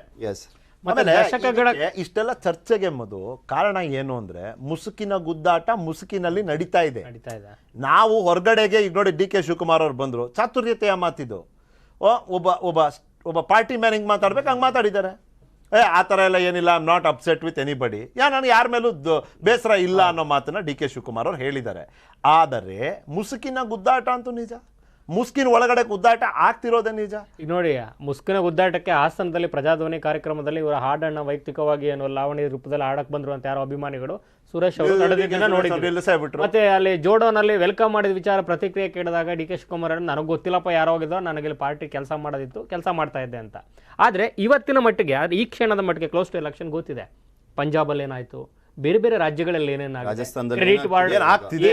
ದಶಕಗಳ ಇಷ್ಟೆಲ್ಲ ಚರ್ಚೆಗೆ ಮದು ಕಾರಣ ಏನು ಅಂದ್ರೆ ಮುಸುಕಿನ ಗುದ್ದಾಟ ಮುಸುಕಿನಲ್ಲಿ ನಡೀತಾ ಇದೆ. ನಾವು ಹೊರಗಡೆಗೆ ಈಗ ನೋಡಿ DK ಶಿವಕುಮಾರ್ ಅವ್ರು ಬಂದ್ರು, ಚಾತುರ್ಯತೆಯ ಮಾತಿದು. ಒಬ್ಬ ಪಾರ್ಟಿ ಮ್ಯಾನ್ ಹಿಂಗ್ ಮಾತಾಡ್ಬೇಕು ಹಂಗೆ ಮಾತಾಡಿದ್ದಾರೆ. ಆ ಥರ ಎಲ್ಲ ಏನಿಲ್ಲ, I am not upset with anybody, ನನಗೆ ಯಾರ ಮೇಲೂ ಬೇಸರ ಇಲ್ಲ ಅನ್ನೋ ಮಾತನ್ನ DK ಶಿವಕುಮಾರ್ ಅವ್ರು ಹೇಳಿದ್ದಾರೆ. ಆದರೆ ಮುಸುಕಿನ ಗುದ್ದಾಟ ಅಂತೂ ನಿಜ, ಮುಸ್ಕಿನ ಒಳಗಡೆ ಗುದ್ದಾಟ ಆಗ್ತಿರೋದೇ ನಿಜ. ಈಗ ನೋಡಿ, ಮುಸ್ಕಿನ ಗುದ್ದಾಟಕ್ಕೆ ಹಾಸನದಲ್ಲಿ ಪ್ರಜಾಧ್ವನಿ ಕಾರ್ಯಕ್ರಮದಲ್ಲಿ ಇವರ ಹಾಡನ್ನ ವೈಯಕ್ತಿಕವಾಗಿ ಏನು ಲಾವಣಿ ರೂಪದಲ್ಲಿ ಹಾಡಕ್ ಬಂದ್ರು ಅಂತ ಯಾರೋ ಅಭಿಮಾನಿಗಳು ಸುರೇಶ್ ಅವರು ನಡೆದಿದ್ದನ್ನ ನೋಡಿದ್ರು. ಮತ್ತೆ ಅಲ್ಲಿ ಜೋಡೋನಲ್ಲಿ ವೆಲ್ಕಮ್ ಮಾಡಿದ ವಿಚಾರ ಪ್ರತಿಕ್ರಿಯೆ ಕೇಳಿದಾಗ DK ಶಿವಕುಮಾರ್ ನನಗೆ ಗೊತ್ತಿಲ್ಲಪ್ಪ ಯಾರೋ ಹೋಗಿದ್ದೋ, ನನಗೆ ಪಾರ್ಟಿ ಕೆಲಸ ಮಾಡೋದಿತ್ತು, ಕೆಲಸ ಮಾಡ್ತಾ ಇದ್ದೆ ಅಂತ. ಆದ್ರೆ ಇವತ್ತಿನ ಮಟ್ಟಿಗೆ ಈ ಕ್ಷಣದ ಮಟ್ಟಿಗೆ ಕ್ಲೋಸ್ ಟು ಎಲೆಕ್ಷನ್ ಗೊತ್ತಿದೆ ಪಂಜಾಬಲ್ಲಿ ಏನಾಯ್ತು, ಬೇರೆ ಬೇರೆ ರಾಜ್ಯಗಳಲ್ಲಿ ಏನೇನಾಗಿದೆ, ಕ್ರೆಡಿಟ್ ಕಾರ್ಡ್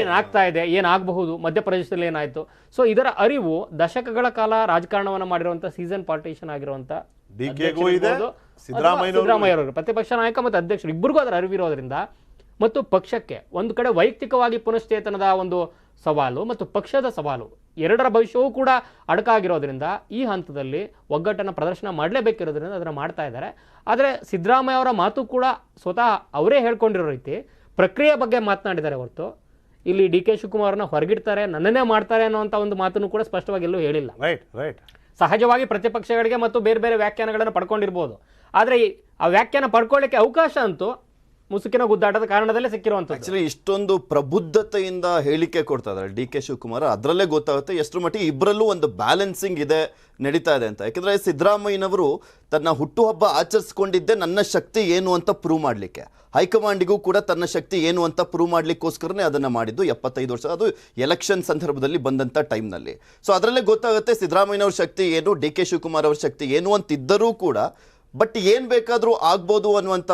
ಏನಾಗ್ತಾ ಇದೆ, ಏನಾಗಬಹುದು, ಮಧ್ಯಪ್ರದೇಶದಲ್ಲಿ ಏನಾಯ್ತು. ಸೊ ಇದರ ಅರಿವು ದಶಕಗಳ ಕಾಲ ರಾಜಕಾರಣವನ್ನ ಮಾಡಿರುವಂತ ಸೀಸನ್ ಪಾಲಿಟಿಷಿಯನ್ ಆಗಿರುವಂತ ಸಿದ್ದರಾಮಯ್ಯ ಅವರು ಪ್ರತಿಪಕ್ಷ ನಾಯಕ ಮತ್ತು ಅಧ್ಯಕ್ಷರು ಇಬ್ಬರಿಗೂ ಅದರ ಅರಿವಿರೋದ್ರಿಂದ ಮತ್ತು ಪಕ್ಷಕ್ಕೆ ಒಂದು ಕಡೆ ವೈಯಕ್ತಿಕವಾಗಿ ಪುನಶ್ಚೇತನದ ಒಂದು ಸವಾಲು ಮತ್ತು ಪಕ್ಷದ ಸವಾಲು ಎರಡರ ಭವಿಷ್ಯವೂ ಕೂಡ ಅಡಕಾಗಿರೋದ್ರಿಂದ ಈ ಹಂತದಲ್ಲಿ ಒಗ್ಗಟ್ಟನ್ನು ಪ್ರದರ್ಶನ ಮಾಡಲೇಬೇಕಿರೋದ್ರಿಂದ ಅದನ್ನು ಮಾಡ್ತಾ ಇದ್ದಾರೆ. ಆದರೆ ಸಿದ್ದರಾಮಯ್ಯ ಅವರ ಮಾತು ಕೂಡ ಸ್ವತಃ ಅವರೇ ಹೇಳ್ಕೊಂಡಿರೋ ರೀತಿ ಪ್ರಕ್ರಿಯೆ ಬಗ್ಗೆ ಮಾತನಾಡಿದ್ದಾರೆ ಹೊರತು ಇಲ್ಲಿ DK ಶಿವಕುಮಾರ್ನ ಹೊರಗಿಡ್ತಾರೆ, ನನ್ನನ್ನೇ ಮಾಡ್ತಾರೆ ಅನ್ನೋಂಥ ಒಂದು ಮಾತನ್ನು ಕೂಡ ಸ್ಪಷ್ಟವಾಗಿ ಎಲ್ಲೂ ಹೇಳಿಲ್ಲ. ಸಹಜವಾಗಿ ಪ್ರತಿಪಕ್ಷಗಳಿಗೆ ಮತ್ತು ಬೇರೆ ಬೇರೆ ವ್ಯಾಖ್ಯಾನಗಳನ್ನು ಪಡ್ಕೊಂಡಿರ್ಬೋದು, ಆದರೆ ಆ ವ್ಯಾಖ್ಯಾನ ಪಡ್ಕೊಳ್ಳಿಕ್ಕೆ ಅವಕಾಶ ಅಂತೂ ಮುಸುಕಿನ ಗುದ್ದಾಟದ ಕಾರಣದಲ್ಲೇ ಸಿಕ್ಕಿರುವಂಥದ್ದು. ಆಕ್ಚುಲಿ ಇಷ್ಟೊಂದು ಪ್ರಬುದ್ಧತೆಯಿಂದ ಹೇಳಿಕೆ ಕೊಡ್ತಾ ಇದ್ದಾರೆ DK ಶಿವಕುಮಾರ್, ಅದರಲ್ಲೇ ಗೊತ್ತಾಗುತ್ತೆ ಎಷ್ಟರ ಮಟ್ಟಿಗೆ ಇಬ್ಬರಲ್ಲೂ ಒಂದು ಬ್ಯಾಲೆನ್ಸಿಂಗ್ ಇದೆ, ನಡೀತಾ ಇದೆ ಅಂತ. ಯಾಕಂದ್ರೆ ಸಿದ್ದರಾಮಯ್ಯನವರು ತನ್ನ ಹುಟ್ಟುಹಬ್ಬ ಆಚರಿಸ್ಕೊಂಡಿದ್ದೆ ನನ್ನ ಶಕ್ತಿ ಏನು ಅಂತ ಪ್ರೂವ್ ಮಾಡಲಿಕ್ಕೆ, ಹೈಕಮಾಂಡಿಗೂ ಕೂಡ ತನ್ನ ಶಕ್ತಿ ಏನು ಅಂತ ಪ್ರೂವ್ ಮಾಡ್ಲಿಕ್ಕೋಸ್ಕರನೇ ಅದನ್ನ ಮಾಡಿದ್ದು 75 ವರ್ಷ, ಅದು ಎಲೆಕ್ಷನ್ ಸಂದರ್ಭದಲ್ಲಿ ಬಂದಂತ ಟೈಮ್ನಲ್ಲಿ. ಸೊ ಅದರಲ್ಲೇ ಗೊತ್ತಾಗುತ್ತೆ ಸಿದ್ದರಾಮಯ್ಯನವ್ರ ಶಕ್ತಿ ಏನು, DK ಶಿವಕುಮಾರ್ ಅವ್ರ ಶಕ್ತಿ ಏನು ಅಂತಿದ್ದರೂ ಕೂಡ ಬಟ್ ಏನ್ ಬೇಕಾದ್ರೂ ಆಗ್ಬೋದು ಅನ್ನುವಂತ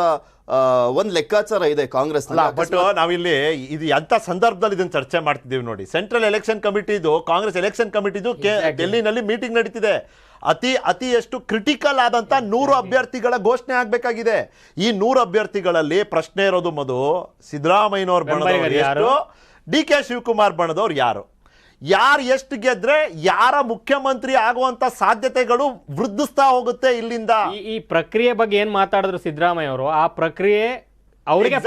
ಒಂದ್ ಲೆಕ್ಕಾಚಾರ ಇದೆ ಕಾಂಗ್ರೆಸ್. ಬಟ್ ನಾವಿಲ್ಲಿ ಇದು ಎಂತ ಸಂದರ್ಭದಲ್ಲಿ ಇದನ್ನ ಚರ್ಚೆ ಮಾಡ್ತಿದ್ದೀವಿ ನೋಡಿ. ಸೆಂಟ್ರಲ್ ಎಲೆಕ್ಷನ್ ಕಮಿಟಿದು, ಕಾಂಗ್ರೆಸ್ ಎಲೆಕ್ಷನ್ ಕಮಿಟಿದು ಡೆಲ್ಲಿನಲ್ಲಿ ಮೀಟಿಂಗ್ ನಡೀತಿದೆ. ಅತಿ ಎಷ್ಟು ಕ್ರಿಟಿಕಲ್ ಆದಂತ 100 ಅಭ್ಯರ್ಥಿಗಳ ಘೋಷಣೆ ಆಗ್ಬೇಕಾಗಿದೆ. ಈ 100 ಅಭ್ಯರ್ಥಿಗಳಲ್ಲಿ ಪ್ರಶ್ನೆ ಇರೋದು ಮಧು, ಸಿದ್ದರಾಮಯ್ಯನವ್ರ ಬಣದವ್ರು ಯಾರು, DK ಶಿವಕುಮಾರ್ ಬಣದವ್ರು ಯಾರು ಎಷ್ಟು ಗೆದ್ರೆ ಯಾರ ಮುಖ್ಯಮಂತ್ರಿ ಆಗುವಂತ ಸಾಧ್ಯತೆಗಳು ವೃದ್ಧಿಸ್ತಾ ಹೋಗುತ್ತೆ ಇಲ್ಲಿಂದ. ಈ ಪ್ರಕ್ರಿಯೆ ಬಗ್ಗೆ ಏನ್ ಮಾತಾಡಿದ್ರು ಸಿದ್ದರಾಮಯ್ಯ ಅವರು, ಆ ಪ್ರಕ್ರಿಯೆ ಅವರಿಗೆ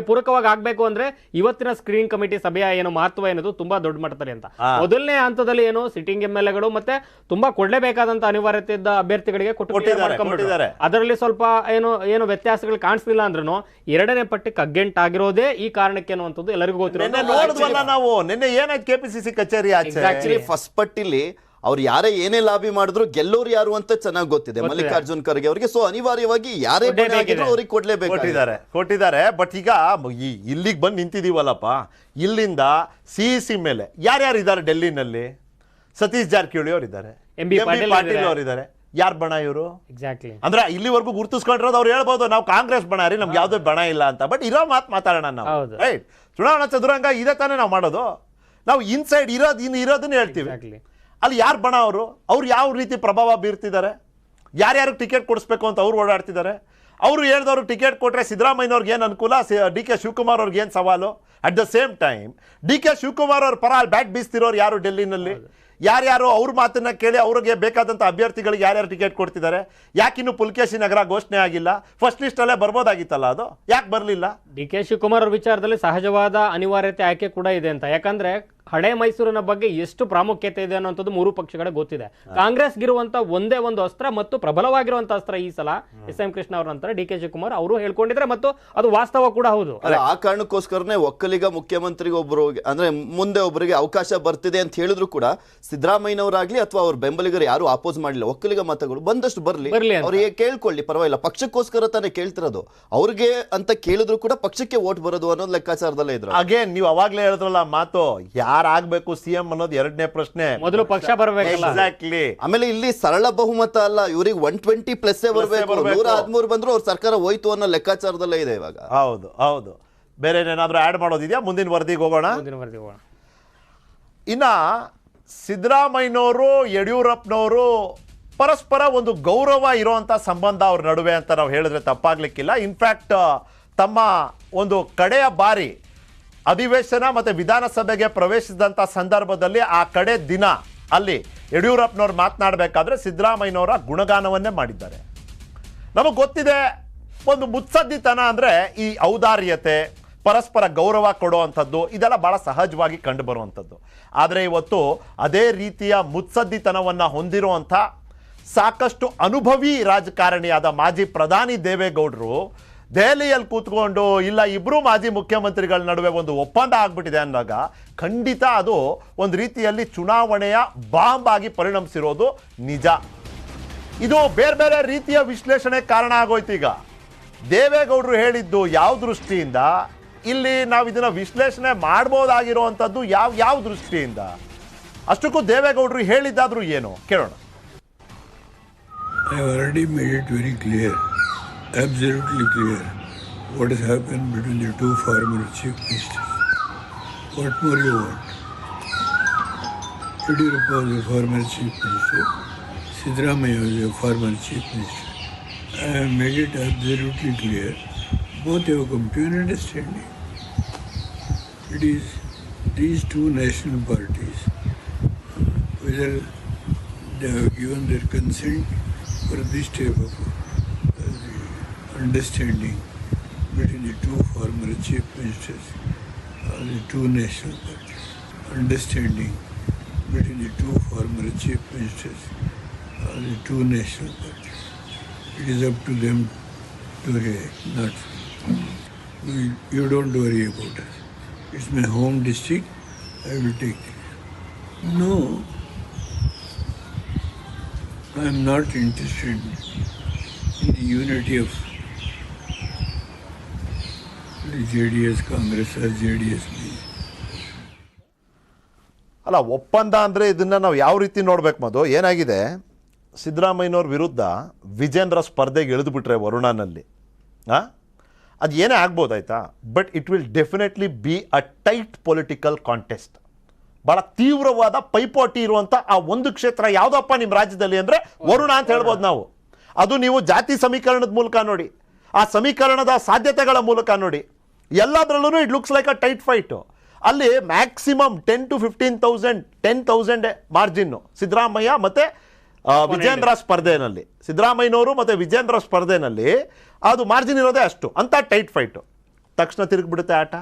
ಪೂರಕವಾಗಿ ಆಗ್ಬೇಕು ಅಂದ್ರೆ ಇವತ್ತಿನ ಸ್ಕ್ರೀನಿಂಗ್ ಕಮಿಟಿ ಸಭೆಯ ಏನು ಮಹತ್ವ ಏನದು ತುಂಬಾ ದೊಡ್ಡ ಮಟ್ಟದಲ್ಲಿ ಅಂತ. ಮೊದಲನೇ ಹಂತದಲ್ಲಿ ಏನು ಸಿಟ್ಟಿಂಗ್ MLA ಗಳು ಮತ್ತೆ ತುಂಬಾ ಕೊಡ್ಲೇಬೇಕಾದಂತ ಅನಿವಾರ್ಯತೆ ಇದ್ದ ಅಭ್ಯರ್ಥಿಗಳಿಗೆ ಕೊಟ್ಟಿದ್ದಾರೆ. ಅದರಲ್ಲಿ ಸ್ವಲ್ಪ ಏನು ವ್ಯತ್ಯಾಸಗಳು ಕಾಣಿಸ್ಲಿಲ್ಲ ಅಂದ್ರೂ ಎರಡನೇ ಪಟ್ಟಿಗೆ ಅಗ್ಗೆಂಟಾಗಿರೋದೇ ಈ ಕಾರಣಕ್ಕೆ ಅನ್ನುವಂಥದ್ದು ಎಲ್ಲರಿಗೂ ಗೊತ್ತಿರೋದು. ನೋಡಿದ್ವಲ್ಲ ನಾವು ನಿನ್ನೆ ಏನಾಯ್ತು KPCC ಕಚೇರಿ ಆಚೆ. ಆಕ್ಚುಲಿ ಫಸ್ಟ್ ಪಟ್ಟಿಲಿ ಅವ್ರು ಯಾರೇ ಏನೇ ಲಾಬಿ ಮಾಡಿದ್ರು ಗೆಲ್ಲೋರು ಯಾರು ಅಂತ ಚೆನ್ನಾಗಿ ಗೊತ್ತಿದೆ ಮಲ್ಲಿಕಾರ್ಜುನ್ ಖರ್ಗೆ ಅವರಿಗೆ. ಸೊ ಅನಿವಾರ್ಯವಾಗಿ ಯಾರೇ ಬಣೆ ಆಗಿದ್ರು ಅವ್ರಿಗೆ ಕೊಡ್ಲೇಬೇಕು. ಕೊಟ್ಟಿದ್ದಾರೆ. ಬಟ್ ಈಗ ಇಲ್ಲಿಗೆ ಬಂದು ನಿಂತಿದೀವಲ್ಲಪ್ಪ, ಇಲ್ಲಿಂದ CEC ಮೇಲೆ ಯಾರ್ಯಾರು ಇದ್ದಾರೆ ಡೆಲ್ಲಿನಲ್ಲಿ? ಸತೀಶ್ ಜಾರಕಿಹೊಳಿ ಅವರು ಇದ್ದಾರೆ, MB ಪಾಟೀಲ್ ಅವರು ಇದ್ದಾರೆ. ಯಾರ್ ಬಣ ಇವರು? ಎಕ್ಸಾಕ್ಟ್ಲಿ. ಅಂದ್ರೆ ಇಲ್ಲಿವರೆಗೂ ಗುರುತಿಸ್ಕೊಂಡಿರೋದು ಅವ್ರು ಹೇಳ್ಬೋದು ನಾವು ಕಾಂಗ್ರೆಸ್ ಬಣ ರೀ, ನಮ್ಗೆ ಯಾವ್ದು ಬಣ ಇಲ್ಲ ಅಂತ. ಬಟ್ ಇರೋ ಮಾತಾಡೋಣ ನಾವು, ರೈಟ್? ಚುನಾವಣಾ ಚದುರಂಗ ಇದೇ ತಾನೇ ನಾವು ಮಾಡೋದು. ನಾವು ಇನ್ಸೈಡ್ ಇರೋದನ್ನ ಹೇಳ್ತೀವಿ. ಅಲ್ಲಿ ಯಾರು ಬಣ ಅವ್ರು ಯಾವ ರೀತಿ ಪ್ರಭಾವ ಬೀರ್ತಿದ್ದಾರೆ, ಯಾರ್ಯಾರು ಟಿಕೆಟ್ ಕೊಡಿಸ್ಬೇಕು ಅಂತ ಅವ್ರು ಓಡಾಡ್ತಿದ್ದಾರೆ. ಅವರು ಹೇಳ್ದವ್ರು ಟಿಕೆಟ್ ಕೊಟ್ಟರೆ ಸಿದ್ದರಾಮಯ್ಯವ್ರಿಗೆ ಏನು ಅನುಕೂಲ, DK ಶಿವಕುಮಾರ್ ಅವ್ರಿಗೆ ಏನು ಸವಾಲು. At the same time DK Shivakumar ಅವ್ರ ಪರ ಅಲ್ಲಿ ಬ್ಯಾಟ್ ಬೀಸ್ತಿರೋರು ಯಾರು ಡೆಲ್ಲಿನಲ್ಲಿ? ಯಾರ್ಯಾರು ಅವ್ರ ಮಾತನ್ನ ಕೇಳಿ ಅವ್ರಿಗೆ ಬೇಕಾದಂಥ ಅಭ್ಯರ್ಥಿಗಳಿಗೆ ಯಾರ್ಯಾರು ಟಿಕೆಟ್ ಕೊಡ್ತಿದ್ದಾರೆ? ಯಾಕಿನ್ನು ಪುಲಕೇಶಿ ನಗರ ಘೋಷಣೆ ಆಗಿಲ್ಲ? ಫಸ್ಟ್ ಲಿಸ್ಟಲ್ಲೇ ಬರ್ಬೋದಾಗಿತ್ತಲ್ಲ, ಅದು ಯಾಕೆ ಬರಲಿಲ್ಲ? DK ಶಿವಕುಮಾರ್ ಅವ್ರ ವಿಚಾರದಲ್ಲಿ ಸಹಜವಾದ ಅನಿವಾರ್ಯತೆ ಆಯ್ಕೆ ಕೂಡ ಇದೆ ಅಂತ. ಯಾಕಂದ್ರೆ ಹಳೆ ಮೈಸೂರಿನ ಬಗ್ಗೆ ಎಷ್ಟು ಪ್ರಾಮುಖ್ಯತೆ ಇದೆ ಅನ್ನೋಂಥದ್ದು ಮೂರು ಪಕ್ಷಗಳಿಗೆ ಗೊತ್ತಿದೆ. ಕಾಂಗ್ರೆಸ್ಗಿರುವಂತ ಒಂದೇ ಒಂದು ಅಸ್ತ್ರ ಮತ್ತು ಪ್ರಬಲವಾಗಿರುವಂತಹ ಅಸ್ತ್ರ ಈ ಸಲ SM ಕೃಷ್ಣ ಅವ್ರ ನಂತರ DK ಶಿವಕುಮಾರ್ ಅವರು ಹೇಳ್ಕೊಂಡಿದ್ರೆ, ಮತ್ತು ಅದು ವಾಸ್ತವ ಕೂಡ ಹೌದು. ಆ ಕಾರಣಕ್ಕೋಸ್ಕರನೇ ಒಕ್ಕಲಿಗ ಮುಖ್ಯಮಂತ್ರಿಗೆ ಒಬ್ಬರು ಅಂದ್ರೆ ಮುಂದೆ ಒಬ್ಬರಿಗೆ ಅವಕಾಶ ಬರ್ತಿದೆ ಅಂತ ಹೇಳಿದ್ರು ಕೂಡ ಸಿದ್ದರಾಮಯ್ಯನವರಾಗ್ಲಿ ಅಥವಾ ಅವ್ರ ಬೆಂಬಲಿಗರು ಯಾರು ಅಪೋಸ್ ಮಾಡಲಿಲ್ಲ. ಒಕ್ಕಲಿಗ ಮತಗಳು ಬಂದಷ್ಟು ಬರ್ಲಿ, ಅವ್ರಿಗೆ ಕೇಳ್ಕೊಳ್ಳಿ, ಪರವಾಗಿಲ್ಲ. ಪಕ್ಷಕ್ಕೋಸ್ಕರ ತಾನೇ ಕೇಳ್ತಿರೋದು. ಅವ್ರಿಗೆ ಅಂತ ಕೇಳಿದ್ರು ಕೂಡ ಪಕ್ಷಕ್ಕೆ ವೋಟ್ ಬರೋದು ಅನ್ನೋದು ಲೆಕ್ಕಾಚಾರದಲ್ಲೇ ಇದ್ರು. ಅಗೇನ್ ನೀವು ಅವಾಗ್ಲೇ ಹೇಳಿದ್ರಲ್ಲ ಮಾತು, ಯಾರಾಗಬೇಕು CM ಅನ್ನೋದು ಎರಡನೇ ಪ್ರಶ್ನೆ. ಮೊದಲು ಪಕ್ಷ ಬರಬೇಕಲ್ಲ. ಎಕ್ಸಾಕ್ಟ್ಲಿ. ಆಮೇಲೆ ಇಲ್ಲಿ ಸರಳ ಬಹುಮತ ಅಲ್ಲ, ಇವ್ರಿಗೆ 120+ ಬರಬೇಕು. 113 ಬಂದ್ರು ಅವ್ರ ಸರ್ಕಾರ ಹೋಯ್ತು ಅನ್ನೋ ಲೆಕ್ಕಾಚಾರದಲ್ಲೇ ಇದೆ ಇವಾಗ. ಹೌದು. ಬೇರೆ ಏನಾದ್ರೂ ಆಡ್ ಮಾಡೋದಿದೆಯಾ? ಮುಂದಿನ ವರದಿಗೆ ಹೋಗೋಣ. ಇನ್ನ ಸಿದ್ದರಾಮಯ್ಯನವರು ಯಡಿಯೂರಪ್ಪನವರು ಪರಸ್ಪರ ಒಂದು ಗೌರವ ಇರುವಂತ ಸಂಬಂಧ ಅವ್ರ ನಡುವೆ ಅಂತ ನಾವು ಹೇಳಿದ್ರೆ ತಪ್ಪಾಗ್ಲಿಕ್ಕಿಲ್ಲ. ಇನ್ಫ್ಯಾಕ್ಟ್ ತಮ್ಮ ಒಂದು ಕಡೆಯ ಬಾರಿ ಅಧಿವೇಶನ ಮತ್ತು ವಿಧಾನಸಭೆಗೆ ಪ್ರವೇಶಿಸಿದಂಥ ಸಂದರ್ಭದಲ್ಲಿ ಆ ಕಡೆ ದಿನ ಅಲ್ಲಿ ಯಡಿಯೂರಪ್ಪನವ್ರು ಮಾತನಾಡಬೇಕಾದ್ರೆ ಸಿದ್ದರಾಮಯ್ಯನವರ ಗುಣಗಾನವನ್ನೇ ಮಾಡಿದ್ದಾರೆ. ನಮಗೆ ಗೊತ್ತಿದೆ, ಒಂದು ಮುತ್ಸದ್ದಿತನ ಅಂದರೆ ಈ ಔದಾರ್ಯತೆ, ಪರಸ್ಪರ ಗೌರವ ಕೊಡುವಂಥದ್ದು, ಇದೆಲ್ಲ ಭಾಳ ಸಹಜವಾಗಿ ಕಂಡು ಬರುವಂಥದ್ದು. ಆದರೆ ಇವತ್ತು ಅದೇ ರೀತಿಯ ಮುತ್ಸದ್ದಿತನವನ್ನು ಹೊಂದಿರುವಂಥ ಸಾಕಷ್ಟು ಅನುಭವಿ ರಾಜಕಾರಣಿಯಾದ ಮಾಜಿ ಪ್ರಧಾನಿ ದೇವೇಗೌಡರು ದೆಹಲಿಯಲ್ಲಿ ಕೂತ್ಕೊಂಡು ಇಲ್ಲ ಇಬ್ಬರು ಮಾಜಿ ಮುಖ್ಯಮಂತ್ರಿಗಳ ನಡುವೆ ಒಂದು ಒಪ್ಪಂದ ಆಗ್ಬಿಟ್ಟಿದೆ ಅಂದಾಗ ಖಂಡಿತ ಅದು ಒಂದು ರೀತಿಯಲ್ಲಿ ಚುನಾವಣೆಯ ಬಾಂಬ್ ಆಗಿ ಪರಿಣಮಿಸಿರೋದು ನಿಜ. ಇದು ಬೇರೆ ಬೇರೆ ರೀತಿಯ ವಿಶ್ಲೇಷಣೆ ಕಾರಣ ಆಗೋಯ್ತು. ಈಗ ದೇವೇಗೌಡರು ಹೇಳಿದ್ದು ಯಾವ ದೃಷ್ಟಿಯಿಂದ, ಇಲ್ಲಿ ನಾವು ಇದನ್ನ ವಿಶ್ಲೇಷಣೆ ಮಾಡ್ಬೋದಾಗಿರುವಂಥದ್ದು ಯಾವ ದೃಷ್ಟಿಯಿಂದ, ಅಷ್ಟಕ್ಕೂ ದೇವೇಗೌಡರು ಹೇಳಿದ್ದಾದ್ರೂ ಏನು ಕೇಳೋಣ. I have already made it very clear, absolutely clear, what has happened between the two former chief ministers. What more you want? Yediyurappa was a former chief minister, Siddaramaiah was a former chief minister. I have made it absolutely clear, both have come to an understanding. It is these two national parties, whether they have given their consent for this type of understanding between the two former chief ministers or the two national parties. Understanding between the two former chief ministers or the two national parties. It is up to them to react, not you don't worry about us. It's my home district, I will take it. No, I am not interested in the unity of the JDS Congress or JDS. ಅಲ್ಲ, ಒಪ್ಪಂದ ಅಂದರೆ ಇದನ್ನು ನಾವು ಯಾವ ರೀತಿ ನೋಡ್ಬೇಕು ಮದು? ಏನಾಗಿದೆ, ಸಿದ್ದರಾಮಯ್ಯನವ್ರ ವಿರುದ್ಧ ವಿಜೇಂದ್ರ ಸ್ಪರ್ಧೆಗೆ ಇಳಿದುಬಿಟ್ರೆ ವರುಣಾನಲ್ಲಿ, ಅದು ಏನೇ ಆಗ್ಬೋದಾಯ್ತಾ, but it will definitely be a tight political contest. ಭಾಳ ತೀವ್ರವಾದ ಪೈಪೋಟಿ ಇರುವಂಥ ಆ ಒಂದು ಕ್ಷೇತ್ರ ಯಾವುದಪ್ಪ ನಿಮ್ಮ ರಾಜ್ಯದಲ್ಲಿ ಅಂದರೆ ವರುಣ ಅಂತ ಹೇಳ್ಬೋದು ನಾವು. ಅದು ನೀವು ಜಾತಿ ಸಮೀಕರಣದ ಮೂಲಕ ನೋಡಿ, ಆ ಸಮೀಕರಣದ ಸಾಧ್ಯತೆಗಳ ಮೂಲಕ ನೋಡಿ, ಎಲ್ಲದರಲ್ಲೂ it looks like a tight fight. ಅಲ್ಲಿ ಮ್ಯಾಕ್ಸಿಮಮ್ 10 to 15,000 10,000 ಮಾರ್ಜಿನ್ನು ಸಿದ್ದರಾಮಯ್ಯ ಮತ್ತು ವಿಜೇಂದ್ರ ಸ್ಪರ್ಧೆನಲ್ಲಿ, ಸಿದ್ದರಾಮಯ್ಯನವರು ಮತ್ತು ವಿಜೇಂದ್ರ ಸ್ಪರ್ಧೆನಲ್ಲಿ ಅದು ಮಾರ್ಜಿನ್ ಇರೋದೇ ಅಷ್ಟು, ಅಂತ ಟೈಟ್ ಫೈಟು. ತಕ್ಷಣ ತಿರುಗಿಬಿಡುತ್ತೆ ಆಟ.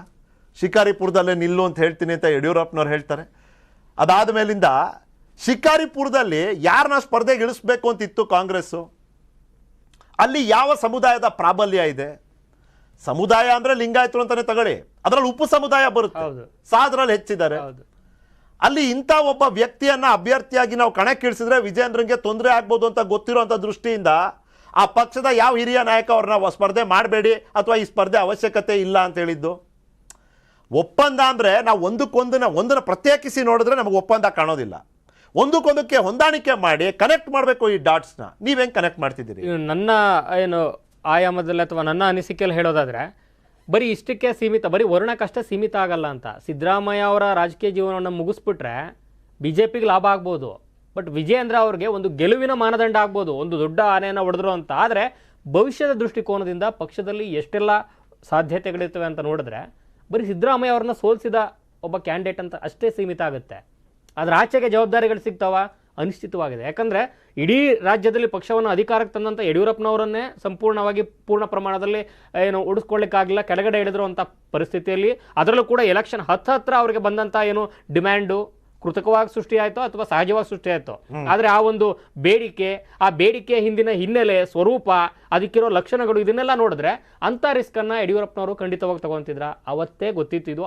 ಶಿಕಾರಿಪುರದಲ್ಲೇ ನಿಲ್ಲು ಅಂತ ಹೇಳ್ತೀನಿ ಅಂತ ಯಡಿಯೂರಪ್ಪನವ್ರು ಹೇಳ್ತಾರೆ. ಅದಾದ ಮೇಲಿಂದ ಶಿಕಾರಿಪುರದಲ್ಲಿ ಯಾರನ್ನ ಸ್ಪರ್ಧೆಗೆ ಇಳಿಸ್ಬೇಕು ಅಂತಿತ್ತು ಕಾಂಗ್ರೆಸ್ಸು, ಅಲ್ಲಿ ಯಾವ ಸಮುದಾಯದ ಪ್ರಾಬಲ್ಯ ಇದೆ? ಸಮುದಾಯ ಅಂದರೆ ಲಿಂಗಾಯತರು ಅಂತಾನೆ ತಗೊಳ್ಳಿ, ಅದರಲ್ಲಿ ಉಪು ಸಮುದಾಯ ಬರುತ್ತೆ, ಸಾದ್ರಲ್ಲಿ ಹೆಚ್ಚಿದ್ದಾರೆ. ಅಲ್ಲಿ ಇಂಥ ಒಬ್ಬ ವ್ಯಕ್ತಿಯನ್ನ ಅಭ್ಯರ್ಥಿಯಾಗಿ ನಾವು ಕಣಕ್ಕಿಳಿಸಿದ್ರೆ ವಿಜೇಂದ್ರನ್ಗೆ ತೊಂದರೆ ಆಗ್ಬೋದು ಅಂತ ಗೊತ್ತಿರುವಂಥ ದೃಷ್ಟಿಯಿಂದ ಆ ಪಕ್ಷದ ಯಾವ ಹಿರಿಯ ನಾಯಕ ಅವ್ರನ್ನ ಸ್ಪರ್ಧೆ ಮಾಡಬೇಡಿ ಅಥವಾ ಈ ಸ್ಪರ್ಧೆ ಅವಶ್ಯಕತೆ ಇಲ್ಲ ಅಂತ ಹೇಳಿದ್ದು. ಒಪ್ಪಂದ ಅಂದರೆ ನಾವು ಒಂದನ್ನ ಪ್ರತ್ಯೇಕಿಸಿ ನೋಡಿದ್ರೆ ನಮಗೆ ಒಪ್ಪಂದ ಕಾಣೋದಿಲ್ಲ. ಒಂದಕ್ಕೊಂದಕ್ಕೆ ಹೊಂದಾಣಿಕೆ ಮಾಡಿ ಕನೆಕ್ಟ್ ಮಾಡಬೇಕು ಈ ಡಾಟ್ಸ್ನ. ನೀವ್ ಹೆಂಗೆ ಕನೆಕ್ಟ್ ಮಾಡ್ತಿದ್ದೀರಿ? ನನ್ನ ಏನು ಆಯಾಮದಲ್ಲಿ ಅಥವಾ ನನ್ನ ಅನಿಸಿಕೆಯಲ್ಲಿ ಹೇಳೋದಾದ್ರೆ ಬರೀ ಇಷ್ಟಕ್ಕೆ ಸೀಮಿತ, ಬರೀ ವರ್ಣಕ್ಕಷ್ಟೇ ಸೀಮಿತ ಆಗಲ್ಲ ಅಂತ. ಸಿದ್ದರಾಮಯ್ಯ ಅವರ ರಾಜಕೀಯ ಜೀವನವನ್ನು ಮುಗಿಸ್ಬಿಟ್ರೆ BJPಗೆ ಲಾಭ ಆಗ್ಬೋದು, ಬಟ್ ವಿಜೇಂದ್ರ ಅವ್ರಿಗೆ ಒಂದು ಗೆಲುವಿನ ಮಾನದಂಡ ಆಗ್ಬೋದು, ಒಂದು ದೊಡ್ಡ ಆನೆಯನ್ನು ಹೊಡೆದ್ರು ಅಂತ. ಆದರೆ ಭವಿಷ್ಯದ ದೃಷ್ಟಿಕೋನದಿಂದ ಪಕ್ಷದಲ್ಲಿ ಎಷ್ಟೆಲ್ಲ ಸಾಧ್ಯತೆಗಳಿರ್ತವೆ ಅಂತ ನೋಡಿದ್ರೆ ಬರೀ ಸಿದ್ದರಾಮಯ್ಯ ಅವ್ರನ್ನ ಸೋಲಿಸಿದ ಒಬ್ಬ ಕ್ಯಾಂಡಿಡೇಟ್ ಅಂತ ಅಷ್ಟೇ ಸೀಮಿತ ಆಗುತ್ತೆ. ಅದರ ಆಚೆಗೆ ಜವಾಬ್ದಾರಿಗಳು ಸಿಗ್ತಾವ ಅನಿಶ್ಚಿತವಾಗಿದೆ. ಯಾಕಂದರೆ ಇಡೀ ರಾಜ್ಯದಲ್ಲಿ ಪಕ್ಷವನ್ನು ಅಧಿಕಾರಕ್ಕೆ ತಂದಂಥ ಯಡಿಯೂರಪ್ಪನವರನ್ನೇ ಸಂಪೂರ್ಣವಾಗಿ ಪೂರ್ಣ ಪ್ರಮಾಣದಲ್ಲಿ ಏನು ಉಳಿಸ್ಕೊಳ್ಳಿಕ್ಕಾಗಲಿಲ್ಲ, ಕೆಳಗಡೆ ಇಳಿದ್ರು ಅಂತ ಪರಿಸ್ಥಿತಿಯಲ್ಲಿ, ಅದರಲ್ಲೂ ಕೂಡ ಎಲೆಕ್ಷನ್ ಹತ್ತಿರ ಅವರಿಗೆ ಬಂದಂಥ ಏನು ಡಿಮ್ಯಾಂಡು ಕೃತಕವಾಗಿ ಸೃಷ್ಟಿಯಾಯಿತೋ ಅಥವಾ ಸಹಜವಾಗಿ ಸೃಷ್ಟಿಯಾಯಿತೋ, ಆದರೆ ಆ ಒಂದು ಬೇಡಿಕೆ, ಆ ಬೇಡಿಕೆ ಹಿಂದಿನ ಹಿನ್ನೆಲೆ, ಸ್ವರೂಪ, ಅದಕ್ಕಿರೋ ಲಕ್ಷಣಗಳು, ಇದನ್ನೆಲ್ಲ ನೋಡಿದ್ರೆ ಅಂಥ ರಿಸ್ಕನ್ನು ಯಡಿಯೂರಪ್ಪನವರು ಖಂಡಿತವಾಗಿ ತಗೊಂತಿದ್ರ. ಅವತ್ತೇ ಗೊತ್ತಿತ್ತು ಇದು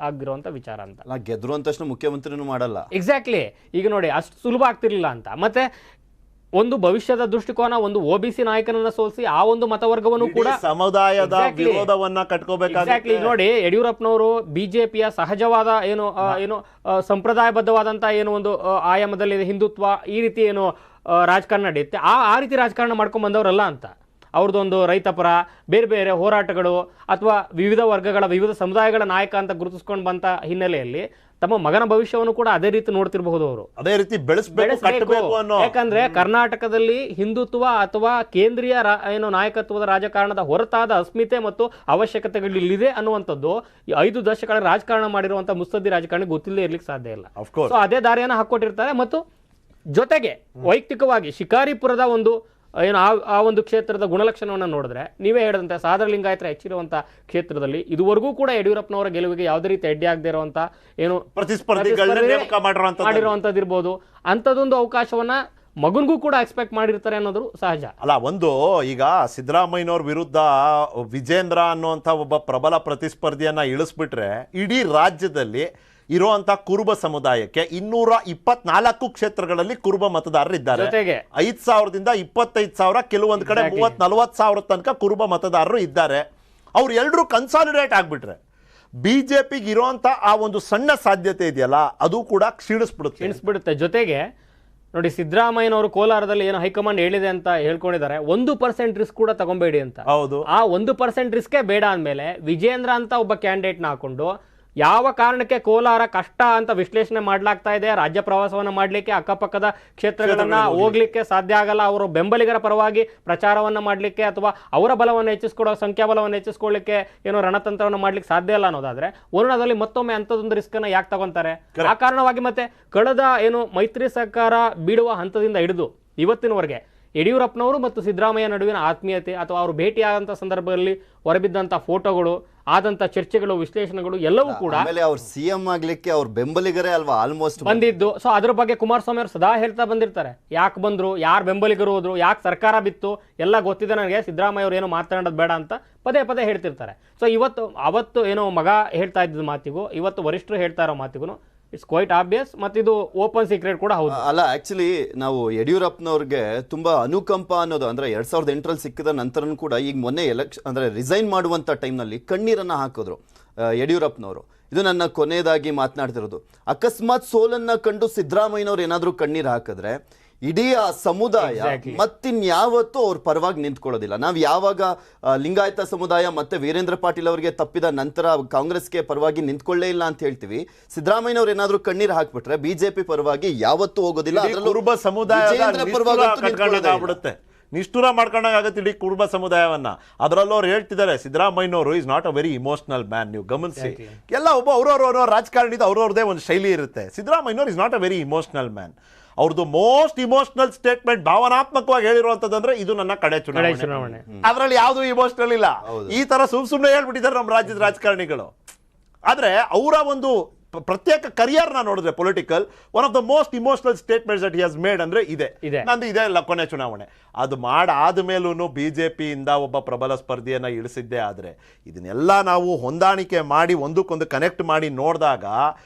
ಆಗಿರುವಂಥ ವಿಚಾರ ಅಂತ. ಗೆದ್ರು ಅಂತ ತಕ್ಷಣ ಮುಖ್ಯಮಂತ್ರಿನೂ ಮಾಡಲ್ಲ. ಎಕ್ಸಾಕ್ಟ್ಲಿ. ಈಗ ನೋಡಿ ಅಷ್ಟು ಸುಲಭ ಆಗ್ತಿರ್ಲಿಲ್ಲ ಅಂತ. ಮತ್ತೆ ಒಂದು ಭವಿಷ್ಯದ ದೃಷ್ಟಿಕೋನ, ಒಂದು OBC ನಾಯಕನನ್ನ ಸೋಲಿಸಿ ಆ ಒಂದು ಮತವರ್ಗವನ್ನು ಕೂಡ ಸಮುದಾಯದ ವಿರೋಧವನ್ನ ಕಟ್ಕೋಬೇಕಾಗುತ್ತೆ. ನೋಡಿ ಯಡಿಯೂರಪ್ಪನವರು BJPಯ ಸಹಜವಾದ ಏನು ಸಂಪ್ರದಾಯಬದ್ಧವಾದಂತ ಏನು ಒಂದು ಆಯಾಮದಲ್ಲಿ ಹಿಂದುತ್ವ ಈ ರೀತಿ ಏನು ರಾಜಕಾರಣ ನಡೆಯುತ್ತೆ, ಆ ರೀತಿ ರಾಜಕಾರಣ ಮಾಡ್ಕೊಂಡ್ ಬಂದವರಲ್ಲ ಅಂತ. ಅವ್ರದ್ದೊಂದು ರೈತಪರ ಬೇರೆ ಬೇರೆ ಹೋರಾಟಗಳು ಅಥವಾ ವಿವಿಧ ವರ್ಗಗಳ ವಿವಿಧ ಸಮುದಾಯಗಳ ನಾಯಕ ಅಂತ ಗುರುತಿಸ್ಕೊಂಡು ಬಂತ ಹಿನ್ನೆಲೆಯಲ್ಲಿ ತಮ್ಮ ಮಗನ ಭವಿಷ್ಯವನ್ನು ಕೂಡ ಅದೇ ರೀತಿ ನೋಡ್ತಿರಬಹುದು ಅವರು, ಅದೇ ರೀತಿ ಬೆಳೆಸಬೇಕು. ಯಾಕಂದ್ರೆ ಕರ್ನಾಟಕದಲ್ಲಿ ಹಿಂದುತ್ವ ಅಥವಾ ಕೇಂದ್ರೀಯ ಏನು ನಾಯಕತ್ವದ ರಾಜಕಾರಣದ ಹೊರತಾದ ಅಸ್ಮಿತೆ ಮತ್ತು ಅವಶ್ಯಕತೆಗಳು ಇಲ್ಲಿದೆ ಅನ್ನುವಂಥದ್ದು ಈ 5 ದಶಕಗಳ ರಾಜಕಾರಣ ಮಾಡಿರುವಂತಹ ಮುತ್ಸದ್ದಿ ರಾಜಕಾರಣ ಗೊತ್ತಿಲ್ಲದೆ ಇರ್ಲಿಕ್ಕೆ ಸಾಧ್ಯ ಇಲ್ಲ. ಸೊ ಅದೇ ದಾರಿಯನ್ನು ಹಾಕೊಟ್ಟಿರ್ತಾರೆ. ಮತ್ತು ಜೊತೆಗೆ ವೈಯಕ್ತಿಕವಾಗಿ ಶಿಕಾರಿಪುರದ ಒಂದು ಏನು ಆ ಒಂದು ಕ್ಷೇತ್ರದ ಗುಣಲಕ್ಷಣವನ್ನು ನೋಡಿದ್ರೆ ನೀವೇ ಹೇಳಿದಂತೆ ಸಾದರ ಲಿಂಗಾಯತರ ಹೆಚ್ಚಿರುವಂತಹ ಕ್ಷೇತ್ರದಲ್ಲಿ ಇದುವರೆಗೂ ಕೂಡ ಯಡಿಯೂರಪ್ಪನವರ ಗೆಲುವಿಗೆ ಯಾವುದೇ ರೀತಿ ಅಡ್ಡಿ ಆಗದೆ ಇರುವಂತ ಏನು ಮಾಡಿರುವಂತದ್ದು ಇರ್ಬೋದು, ಅಂಥದ್ದೊಂದು ಅವಕಾಶವನ್ನ ಮಗನಿಗೂ ಕೂಡ ಎಕ್ಸ್ಪೆಕ್ಟ್ ಮಾಡಿರ್ತಾರೆ ಅನ್ನೋದು ಸಹಜ ಅಲ್ಲ. ಒಂದು ಈಗ ಸಿದ್ದರಾಮಯ್ಯನವ್ರ ವಿರುದ್ಧ ವಿಜೇಂದ್ರ ಅನ್ನುವಂಥ ಒಬ್ಬ ಪ್ರಬಲ ಪ್ರತಿಸ್ಪರ್ಧಿಯನ್ನ ಇಳಿಸ್ಬಿಟ್ರೆ ಇಡೀ ರಾಜ್ಯದಲ್ಲಿ ಇರುವಂತ ಕುರುಬ ಸಮುದಾಯಕ್ಕೆ 224 ಕ್ಷೇತ್ರಗಳಲ್ಲಿ ಕುರುಬ ಮತದಾರರು ಇದ್ದಾರೆ. 5,000ದಿಂದ 25,000, ಕೆಲವೊಂದು ಕಡೆ 30-40 ಸಾವಿರ ತನಕ ಕುರುಬ ಮತದಾರರು ಇದ್ದಾರೆ. ಅವ್ರು ಎಲ್ಲರೂ ಕನ್ಸಾಲಿಡೇಟ್ ಆಗ್ಬಿಟ್ರೆ BJPಗೆ ಇರುವಂತ ಆ ಒಂದು ಸಣ್ಣ ಸಾಧ್ಯತೆ ಇದೆಯಲ್ಲ ಅದು ಕೂಡ ಕ್ಷೀಣಿಸ್ಬಿಡುತ್ತೆ. ಜೊತೆಗೆ ನೋಡಿ ಸಿದ್ದರಾಮಯ್ಯನವರು ಕೋಲಾರದಲ್ಲಿ ಏನು ಹೈಕಮಾಂಡ್ ಹೇಳಿದೆ ಅಂತ ಹೇಳ್ಕೊಂಡಿದ್ದಾರೆ, 1% ರಿಸ್ಕ್ ಕೂಡ ತಗೊಂಬೇಡಿ ಅಂತ. ಹೌದು, ಆ 1% ರಿಸ್ಕೇ ಬೇಡ ಅಂದಮೇಲೆ ವಿಜೇಂದ್ರ ಅಂತ ಒಬ್ಬ ಕ್ಯಾಂಡಿಡೇಟ್ನ ಹಾಕೊಂಡು ಯಾವ ಕಾರಣಕ್ಕೆ ಕೋಲಾರ ಕಷ್ಟ ಅಂತ ವಿಶ್ಲೇಷಣೆ ಮಾಡ್ಲಾಗ್ತಾ ಇದೆ, ರಾಜ್ಯ ಪ್ರವಾಸವನ್ನ ಮಾಡ್ಲಿಕ್ಕೆ ಅಕ್ಕಪಕ್ಕದ ಕ್ಷೇತ್ರಗಳನ್ನ ಹೋಗ್ಲಿಕ್ಕೆ ಸಾಧ್ಯ ಆಗಲ್ಲ, ಅವರ ಬೆಂಬಲಿಗರ ಪರವಾಗಿ ಪ್ರಚಾರವನ್ನ ಮಾಡ್ಲಿಕ್ಕೆ ಅಥವಾ ಅವರ ಬಲವನ್ನು ಹೆಚ್ಚಿಸ್ಕೊಡೋ ಸಂಖ್ಯಾಬಲವನ್ನು ಹೆಚ್ಚಿಸ್ಕೊಳ್ಳಿಕ್ಕೆ ಏನೋ ರಣತಂತ್ರವನ್ನು ಮಾಡ್ಲಿಕ್ಕೆ ಸಾಧ್ಯ ಇಲ್ಲ ಅನ್ನೋದಾದ್ರೆ ವರುಣದಲ್ಲಿ ಮತ್ತೊಮ್ಮೆ ಅಂಥದ್ದೊಂದು ರಿಸ್ಕ್ ಅನ್ನ ಯಾಕೆ ತಗೊಂತಾರೆ? ಆ ಕಾರಣವಾಗಿ ಮತ್ತೆ ಕಳೆದ ಏನು ಮೈತ್ರಿ ಸರ್ಕಾರ ಬೀಳುವ ಹಂತದಿಂದ ಹಿಡಿದು ಇವತ್ತಿನವರೆಗೆ ಯಡಿಯೂರಪ್ಪನವರು ಮತ್ತು ಸಿದ್ದರಾಮಯ್ಯ ನಡುವಿನ ಆತ್ಮೀಯತೆ ಅಥವಾ ಅವರು ಭೇಟಿಯಾದಂಥ ಸಂದರ್ಭದಲ್ಲಿ ಹೊರಬಿದ್ದಂಥ ಫೋಟೋಗಳು, ಆದಂಥ ಚರ್ಚೆಗಳು, ವಿಶ್ಲೇಷಣೆಗಳು ಎಲ್ಲವೂ ಕೂಡ ಅವ್ರು CM ಆಗ್ಲಿಕ್ಕೆ ಅವ್ರ ಬೆಂಬಲಿಗರೇ ಅಲ್ವಾ ಆಲ್ಮೋಸ್ಟ್ ಬಂದಿದ್ದು. ಸೊ ಅದ್ರ ಬಗ್ಗೆ ಕುಮಾರಸ್ವಾಮಿ ಅವರು ಸದಾ ಹೇಳ್ತಾ ಬಂದಿರ್ತಾರೆ, ಯಾಕೆ ಬಂದ್ರು, ಯಾರು ಬೆಂಬಲಿಗರು ಹೋದ್ರು, ಯಾಕೆ ಸರ್ಕಾರ ಬಿತ್ತು ಎಲ್ಲ ಗೊತ್ತಿದೆ ನನಗೆ, ಸಿದ್ದರಾಮಯ್ಯ ಅವರು ಏನೋ ಮಾತನಾಡೋದು ಬೇಡ ಅಂತ ಪದೇ ಪದೇ ಹೇಳ್ತಿರ್ತಾರೆ. ಸೊ ಅವತ್ತು ಏನೋ ಮಗ ಹೇಳ್ತಾ ಇದ್ದ ಮಾತಿಗೂ ಇವತ್ತು ವರಿಷ್ಠರು ಹೇಳ್ತಾ ಇರೋ ಮಾತಿಗೂ ಇಟ್ಸ್ ಕ್ವೈಟ್ ಆಬ್ವಿಯಸ್. ಮತ್ತು ಇದು ಓಪನ್ ಸೀಕ್ರೆಟ್ ಕೂಡ ಹೌದು. ಅಲ್ಲ, ಆಕ್ಚುಲಿ ನಾವು ಯಡಿಯೂರಪ್ಪನವ್ರಿಗೆ ತುಂಬಾ ಅನುಕಂಪ ಅನ್ನೋದು ಅಂದ್ರೆ 2008ರಲ್ಲಿ ಸಿಕ್ಕಿದ ನಂತರನೂ ಕೂಡ ಈಗ ಮೊನ್ನೆ ಅಂದ್ರೆ ರಿಸೈನ್ ಮಾಡುವಂತ ಟೈಮ್ನಲ್ಲಿ ಕಣ್ಣೀರನ್ನ ಹಾಕಿದ್ರು ಯಡಿಯೂರಪ್ಪನವರು. ಇದು ನನ್ನ ಕೊನೆಯದಾಗಿ ಮಾತನಾಡ್ತಿರೋದು. ಅಕಸ್ಮಾತ್ ಸೋಲನ್ನ ಕಂಡು ಸಿದ್ದರಾಮಯ್ಯನವ್ರು ಏನಾದ್ರೂ ಕಣ್ಣೀರು ಹಾಕಿದ್ರೆ ಇಡೀ ಆ ಸಮುದಾಯ ಮತ್ತಿನ್ಯಾವತ್ತೂ ಅವ್ರ ಪರವಾಗಿ ನಿಂತ್ಕೊಳ್ಳೋದಿಲ್ಲ. ನಾವು ಯಾವಾಗ ಲಿಂಗಾಯತ ಸಮುದಾಯ ಮತ್ತೆ ವೀರೇಂದ್ರ ಪಾಟೀಲ್ ಅವರಿಗೆ ತಪ್ಪಿದ ನಂತರ ಕಾಂಗ್ರೆಸ್ಗೆ ಪರವಾಗಿ ನಿಂತ್ಕೊಳ್ಳೇ ಇಲ್ಲ ಅಂತ ಹೇಳ್ತೀವಿ, ಸಿದ್ದರಾಮಯ್ಯನವ್ರು ಏನಾದ್ರೂ ಕಣ್ಣೀರು ಹಾಕ್ಬಿಟ್ರೆ BJP ಪರವಾಗಿ ಯಾವತ್ತೂ ಹೋಗೋದಿಲ್ಲ. ಕುರುಬ ಸಮುದಾಯ ನಿಷ್ಠುರ ಮಾಡ್ಕೊಂಡಾಗತ್ತೆ ಇಡೀ ಕುರುಬ ಸಮುದಾಯವನ್ನ. ಅದರಲ್ಲೂ ಅವ್ರು ಹೇಳ್ತಿದ್ದಾರೆ ಸಿದ್ದರಾಮಯ್ಯನವರು is not a very emotional man. ನೀವು ಗಮನಿಸಿ, ಎಲ್ಲ ಒಬ್ಬ ಅವ್ರವ್ರ ರಾಜಕಾರಣಿದ ಅವ್ರವ್ರದೇ ಒಂದು ಶೈಲಿ ಇರುತ್ತೆ. ಸಿದ್ದರಾಮಯ್ಯನವರು is not a very emotional man. ಅವ್ರದ್ದು ಮೋಸ್ಟ್ ಇಮೋಷನಲ್ ಸ್ಟೇಟ್ಮೆಂಟ್ ಭಾವನಾತ್ಮಕವಾಗಿ ಹೇಳಿರುವಂತದಂದ್ರೆ ಇದು ನನ್ನ ಕಡೆ ಚುನಾವಣೆ. ಅದ್ರಲ್ಲಿ ಯಾವ್ದು ಇಮೋಷನಲ್ ಇಲ್ಲ. ಈ ತರ ಸುಮ್ನೆ ಹೇಳ್ಬಿಟ್ಟಿದ್ದಾರೆ ನಮ್ಮ ರಾಜ್ಯದ ರಾಜಕಾರಣಿಗಳು. ಆದ್ರೆ ಅವರ ಒಂದು ಪ್ರತ್ಯೇಕ ಕರಿಯರ್ನ ನೋಡಿದ್ರೆ political one of the most emotional statements that he has made ಅಂದ್ರೆ ನಂದು ಇದೆ ಕೊನೆ ಚುನಾವಣೆ. ಅದು ಆದ ಮೇಲೂ BJPಯಿಂದ ಒಬ್ಬ ಪ್ರಬಲ ಸ್ಪರ್ಧಿಯನ್ನ ಇಳಿಸಿದ್ದೇ ಆದ್ರೆ ಇದನ್ನೆಲ್ಲ ನಾವು ಹೊಂದಾಣಿಕೆ ಮಾಡಿ ಒಂದಕ್ಕೊಂದು ಕನೆಕ್ಟ್ ಮಾಡಿ ನೋಡಿದಾಗ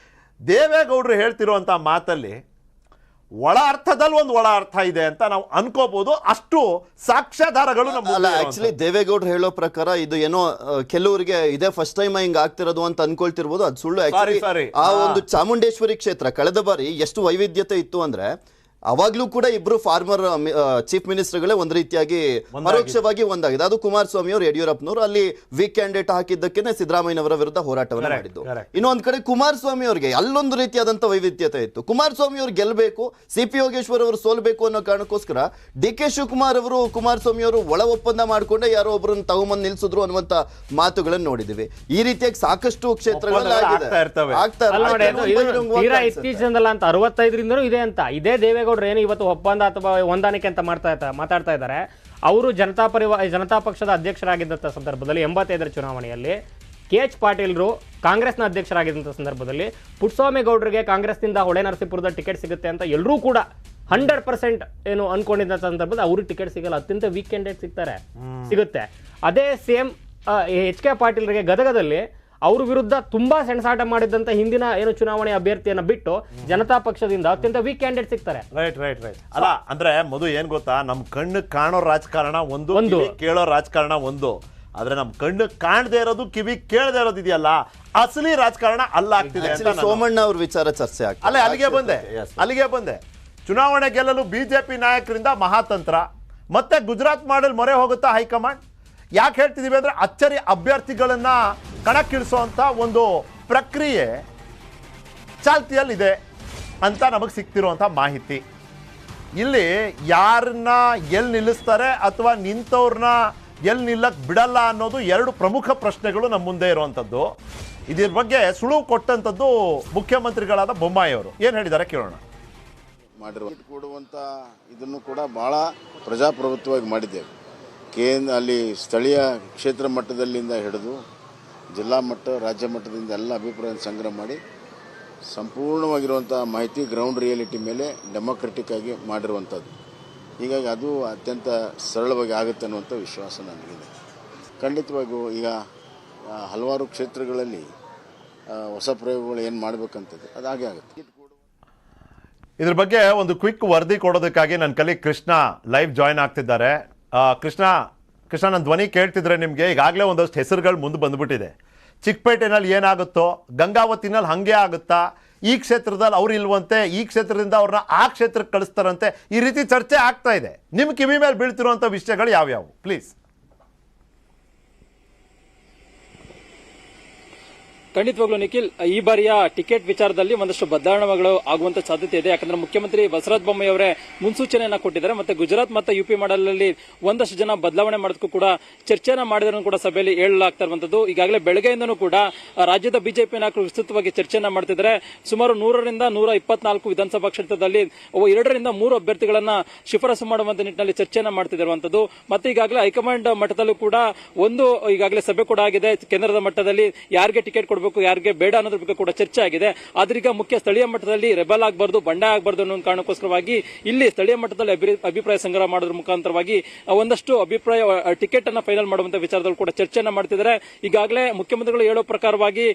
ದೇವೇಗೌಡರು ಹೇಳ್ತಿರುವಂಥ ಮಾತಲ್ಲಿ ಒಳ ಅರ್ಥದಲ್ಲಿ ಒಂದು ಒಳ ಅರ್ಥ ಇದೆ ಅಂತ ನಾವು ಅನ್ಕೋಬಹುದು. ಅಷ್ಟು ಸಾಕ್ಷ್ಯಾಧಾರಗಳು ನಮ್ಮ ಅಲ್ಲ, ಆಕ್ಚುಲಿ ದೇವೇಗೌಡರು ಹೇಳೋ ಪ್ರಕಾರ ಇದು ಏನೋ ಕೆಲವರಿಗೆ ಇದೇ ಫಸ್ಟ್ ಟೈಮ್ ಹಿಂಗ್ ಆಗ್ತಿರೋದು ಅಂತ ಅನ್ಕೊಳ್ತಿರ್ಬೋದು, ಅದು ಸುಳ್ಳು. ಸಾರಿ. ಆ ಒಂದು ಚಾಮುಂಡೇಶ್ವರಿ ಕ್ಷೇತ್ರ ಕಳೆದ ಬಾರಿ ಎಷ್ಟು ವೈವಿಧ್ಯತೆ ಇತ್ತು ಅಂದ್ರೆ ಅವಾಗ್ಲೂ ಕೂಡ ಇಬ್ರು ಫಾರ್ಮರ್ ಚೀಫ್ ಮಿನಿಸ್ಟರ್ಗಳೇ ಒಂದ್ ರೀತಿಯಾಗಿ ಪರೋಕ್ಷವಾಗಿ ಒಂದಾಗಿದೆ. ಅದು ಕುಮಾರಸ್ವಾಮಿ ಅವರು, ಯಡಿಯೂರಪ್ಪನವರು ಅಲ್ಲಿ ವೀಕ್ ಕ್ಯಾಂಡಿಡೇಟ್ ಹಾಕಿದ್ದಕ್ಕೆ ಸಿದ್ದರಾಮಯ್ಯನವರ ವಿರುದ್ಧ ಹೋರಾಟವನ್ನು ಮಾಡಿದ್ದು. ಇನ್ನೊಂದ್ ಕಡೆ ಕುಮಾರಸ್ವಾಮಿ ಅವರಿಗೆ ಅಲ್ಲೊಂದು ರೀತಿಯಾದಂತ ವೈವಿಧ್ಯತೆ ಇತ್ತು. ಕುಮಾರಸ್ವಾಮಿ ಅವರು ಗೆಲ್ಲಬೇಕು, ಸಿ.ಪಿ. ಯೋಗೇಶ್ವರ್ ಅವರು ಸೋಲ್ಬೇಕು ಅನ್ನೋ ಕಾರಣಕ್ಕೋಸ್ಕರ ಡಿ.ಕೆ. ಶಿವಕುಮಾರ್ ಅವರು ಕುಮಾರಸ್ವಾಮಿ ಅವರು ಒಳ ಒಪ್ಪಂದ ಮಾಡ್ಕೊಂಡೆ ಯಾರೋ ಒಬ್ಬರನ್ನ ತಗೊಂಬಂದು ನಿಲ್ಸಿದ್ರು ಅನ್ನುವಂತ ಮಾತುಗಳನ್ನು ನೋಡಿದಿವಿ. ಈ ರೀತಿಯಾಗಿ ಸಾಕಷ್ಟು ಕ್ಷೇತ್ರಗಳಲ್ಲಿ ತೀರಾ ಇತ್ತೀಚಿನದಲ್ಲ ಅಂತ 65ರಿಂದಲೂ ಇದೆ ಅಂತ. ಇದೇ ದೇವೇಗೌಡರು ಏನು ಇವತ್ತು ಒಪ್ಪಂದ ಅಥವಾ ಹೊಂದಾಣಿಕೆ ಅಂತ ಮಾತಾಡ್ತಾ ಇದ್ದಾರೆ. ಅವರು ಜನತಾ ಪಕ್ಷದ ಅಧ್ಯಕ್ಷರಾಗಿದ್ದಂಥ ಸಂದರ್ಭದಲ್ಲಿ 85ರ ಚುನಾವಣೆಯಲ್ಲಿ KH ಪಾಟೀಲ್ರು ಕಾಂಗ್ರೆಸ್ನ ಅಧ್ಯಕ್ಷರಾಗಿದ್ದಂಥ ಸಂದರ್ಭದಲ್ಲಿ ಪುಟ್ಟಸ್ವಾಮಿ ಗೌಡರಿಗೆ ಕಾಂಗ್ರೆಸ್ನಿಂದ ಹೊಳೆ ನರಸೀಪುರದ ಟಿಕೆಟ್ ಸಿಗುತ್ತೆ ಅಂತ ಎಲ್ಲರೂ ಕೂಡ 100% ಏನು ಅನ್ಕೊಂಡಿದ್ದ ಸಂದರ್ಭದಲ್ಲಿ ಅವ್ರಿಗೆ ಟಿಕೆಟ್ ಸಿಗಲ್ಲ, ಅತ್ಯಂತ ವೀಕ್ ಕ್ಯಾಂಡಿಡೇಟ್ ಸಿಗುತ್ತೆ. ಅದೇ ಸೇಮ್ HK ಪಾಟೀಲ್ರಿಗೆ ಗದಗದಲ್ಲಿ ಅವ್ರ ವಿರುದ್ಧ ತುಂಬಾ ಸೆಣಸಾಟ ಮಾಡಿದಂತ ಹಿಂದಿನ ಏನು ಚುನಾವಣೆ ಅಭ್ಯರ್ಥಿಯನ್ನ ಬಿಟ್ಟು ಜನತಾ ಪಕ್ಷದಿಂದ ಅತ್ಯಂತ ವೀಕ್ ಕ್ಯಾಂಡಿಡೇಟ್ ಸಿಗ್ತಾರೆ. ರೈಟ್. ಅಲ್ಲ ಅಂದ್ರೆ ಮಧು ಏನ್ ಗೊತ್ತಾ, ನಮ್ ಕಣ್ಣು ಕಾಣೋ ರಾಜಕಾರಣ ಒಂದು, ಕೇಳೋ ರಾಜಕಾರಣ ಒಂದು. ಆದ್ರೆ ನಮ್ ಕಣ್ಣು ಕಾಣದೇ ಇರೋದು, ಕಿವಿ ಕೇಳದೇ ಇರೋದು ಇದೆಯಲ್ಲ, ಅಸಲಿ ರಾಜಕಾರಣ ಅಲ್ಲ ಆಗ್ತಿದೆ. ಸೋಮಣ್ಣ ಅವ್ರ ವಿಚಾರ ಚರ್ಚೆ ಆಗ್ತದೆ. ಅಲ್ಲಿಗೆ ಬಂದೆ. ಚುನಾವಣೆ ಗೆಲ್ಲಲು ಬಿಜೆಪಿ ನಾಯಕರಿಂದ ಮಹಾತಂತ್ರ, ಮತ್ತೆ ಗುಜರಾತ್ ಮಾಡಲ್ ಮೊರೆ ಹೋಗುತ್ತಾ ಹೈಕಮಾಂಡ್. ಯಾಕೆ ಹೇಳ್ತಿದೀವಿ ಅಂದ್ರೆ ಅಚ್ಚರಿ ಅಭ್ಯರ್ಥಿಗಳನ್ನ ಕಣಕ್ಕಿಳಿಸುವಂತ ಒಂದು ಪ್ರಕ್ರಿಯೆ ಚಾಲ್ತಿಯಲ್ಲಿದೆ ಅಂತ ನಮಗೆ ಸಿಗ್ತಿರುವಂಥ ಮಾಹಿತಿ. ಇಲ್ಲಿ ಯಾರನ್ನ ಎಲ್ಲಿ ನಿಲ್ಲಿಸ್ತಾರೆ ಅಥವಾ ನಿಂತವ್ರನ್ನ ಎಲ್ಲಿ ನಿಲ್ಲಕ್ಕೆ ಬಿಡಲ್ಲ ಅನ್ನೋದು ಎರಡು ಪ್ರಮುಖ ಪ್ರಶ್ನೆಗಳು ನಮ್ಮ ಮುಂದೆ ಇರುವಂಥದ್ದು. ಇದ್ರ ಬಗ್ಗೆ ಸುಳುವು ಕೊಟ್ಟಂಥದ್ದು ಮುಖ್ಯಮಂತ್ರಿಗಳಾದ ಬೊಮ್ಮಾಯಿ ಅವರು. ಏನು ಹೇಳಿದ್ದಾರೆ ಕೇಳೋಣ. ಕೊಡುವಂಥ ಇದನ್ನು ಕೂಡ ಬಹಳ ಪ್ರಜಾಪ್ರಭುತ್ವವಾಗಿ ಮಾಡಿದ್ದೇವೆ. ಅಲ್ಲಿ ಸ್ಥಳೀಯ ಕ್ಷೇತ್ರ ಮಟ್ಟದಲ್ಲಿಂದ ಹಿಡಿದು ಜಿಲ್ಲಾ ಮಟ್ಟ, ರಾಜ್ಯ ಮಟ್ಟದಿಂದ ಎಲ್ಲ ಅಭಿಪ್ರಾಯ ಸಂಗ್ರಹ ಮಾಡಿ ಸಂಪೂರ್ಣವಾಗಿರುವಂಥ ಮಾಹಿತಿ ಗ್ರೌಂಡ್ ರಿಯಾಲಿಟಿ ಮೇಲೆ ಡೆಮೊಕ್ರೆಟಿಕ್ ಆಗಿ ಮಾಡಿರುವಂಥದ್ದು. ಹೀಗಾಗಿ ಅದು ಅತ್ಯಂತ ಸರಳವಾಗಿ ಆಗುತ್ತೆ ಅನ್ನುವಂಥ ವಿಶ್ವಾಸ ನನಗಿದೆ. ಖಂಡಿತವಾಗಿಯೂ ಈಗ ಹಲವಾರು ಕ್ಷೇತ್ರಗಳಲ್ಲಿ ಹೊಸ ಪ್ರಯೋಗಗಳು ಏನು ಮಾಡಬೇಕಂತದ್ದು ಅದು ಹಾಗೆ ಆಗುತ್ತೆ. ಇದ್ರ ಬಗ್ಗೆ ಒಂದು ಕ್ವಿಕ್ ವರದಿ ಕೊಡೋದಕ್ಕಾಗಿ ನನ್ನ ಕಲೀಗ್ ಕೃಷ್ಣ ಲೈವ್ ಜಾಯ್ನ್ ಆಗ್ತಿದ್ದಾರೆ. ಕೃಷ್ಣ, ನನ್ನ ಧ್ವನಿ ಕೇಳ್ತಿದ್ರೆ ನಿಮಗೆ ಈಗಾಗಲೇ ಒಂದಷ್ಟು ಹೆಸರುಗಳು ಮುಂದೆ ಬಂದ್ಬಿಟ್ಟಿದೆ. ಚಿಕ್ಕಪೇಟೆನಲ್ಲಿ ಏನಾಗುತ್ತೋ, ಗಂಗಾವತಿನಲ್ಲಿ ಹಾಗೆ ಆಗುತ್ತಾ, ಈ ಕ್ಷೇತ್ರದಲ್ಲಿ ಅವ್ರು ಇಲ್ವಂತೆ, ಈ ಕ್ಷೇತ್ರದಿಂದ ಅವ್ರನ್ನ ಆ ಕ್ಷೇತ್ರಕ್ಕೆ ಕಳಿಸ್ತಾರಂತೆ, ಈ ರೀತಿ ಚರ್ಚೆ ಆಗ್ತಾ ಇದೆ. ನಿಮ್ಮ ಕಿವಿ ಮೇಲೆ ಬೀಳ್ತಿರುವಂಥ ವಿಷಯಗಳು ಯಾವ್ಯಾವು ಪ್ಲೀಸ್? ಖಂಡಿತವಾಗ್ಲೂ ನಿಖಿಲ್, ಈ ಬಾರಿಯ ಟಿಕೆಟ್ ವಿಚಾರದಲ್ಲಿ ಒಂದಷ್ಟು ಬದಲಾವಣೆಗಳು ಆಗುವಂತ ಸಾಧ್ಯತೆ ಇದೆ. ಯಾಕಂದ್ರೆ ಮುಖ್ಯಮಂತ್ರಿ ಬಸವರಾಜ ಬೊಮ್ಮಾಯಿ ಅವರೇ ಮುನ್ಸೂಚನೆಯನ್ನ ಕೊಟ್ಟಿದ್ದಾರೆ. ಮತ್ತೆ ಗುಜರಾತ್ ಮತ್ತು ಯುಪಿ ಮಾಡಲಲ್ಲಿ ಒಂದಷ್ಟು ಜನ ಬದಲಾವಣೆ ಮಾಡೋದಕ್ಕೂ ಕೂಡ ಚರ್ಚೆಯನ್ನ ಮಾಡಿದ್ರು ಕೂಡ ಸಭೆಯಲ್ಲಿ ಹೇಳಲಾಗ್ತಾ ಇರುವಂತದ್ದು. ಈಗಾಗಲೇ ಬೆಳಗ್ಗೆಯಿಂದನೂ ಕೂಡ ರಾಜ್ಯದ ಬಿಜೆಪಿ ನಾಯಕರು ವಿಸ್ತೃತವಾಗಿ ಚರ್ಚೆಯನ್ನ ಮಾಡ್ತಿದ್ದಾರೆ. ಸುಮಾರು 100ರಿಂದ 124 ವಿಧಾನಸಭಾ ಕ್ಷೇತ್ರದಲ್ಲಿ 2ರಿಂದ 3 ಅಭ್ಯರ್ಥಿಗಳನ್ನ ಶಿಫಾರಸು ಮಾಡುವಂತ ನಿಟ್ಟಿನಲ್ಲಿ ಚರ್ಚೆಯನ್ನ ಮಾಡ್ತಿರುವಂತದ್ದು. ಮತ್ತೆ ಈಗಾಗಲೇ ಹೈಕಮಾಂಡ್ ಮಟ್ಟದಲ್ಲೂ ಕೂಡ ಈಗಾಗಲೇ ಸಭೆ ಕೂಡ ಆಗಿದೆ. ಕೇಂದ್ರದ ಮಟ್ಟದಲ್ಲಿ ಯಾರಿಗೆ ಟಿಕೆಟ್ ಕೊಡಬೇಕು, ಯಾರಿಗೆ ಬೇಡ ಅನ್ನೋದ್ರ ಬಗ್ಗೆ ಕೂಡ ಚರ್ಚೆ ಆಗಿದೆ. ಆದ್ರೀಗ ಮುಖ್ಯ ಸ್ಥಳೀಯ ಮಟ್ಟದಲ್ಲಿ ರೆಬಲ್ ಆಗಬಾರ್ದು, ಬಂಡಾಯ ಆಗಬಾರ್ದು ಅನ್ನೋ ಕಾರಣಕ್ಕೋಸ್ಕರವಾಗಿ ಇಲ್ಲಿ ಸ್ಥಳೀಯ ಮಟ್ಟದಲ್ಲಿ ಅಭಿಪ್ರಾಯ ಸಂಗ್ರಹ ಮಾಡೋದ್ರ ಮುಖಾಂತರವಾಗಿ ಒಂದಷ್ಟು ಅಭಿಪ್ರಾಯ ಟಿಕೆಟ್ ಅನ್ನ ಫೈನಲ್ ಮಾಡುವಂತ ವಿಚಾರದಲ್ಲಿ ಕೂಡ ಚರ್ಚೆಯನ್ನ ಮಾಡ್ತಿದ್ದಾರೆ. ಈಗಾಗಲೇ ಮುಖ್ಯಮಂತ್ರಿಗಳು ಹೇಳೋ ಪ್ರಕಾರವಾಗಿ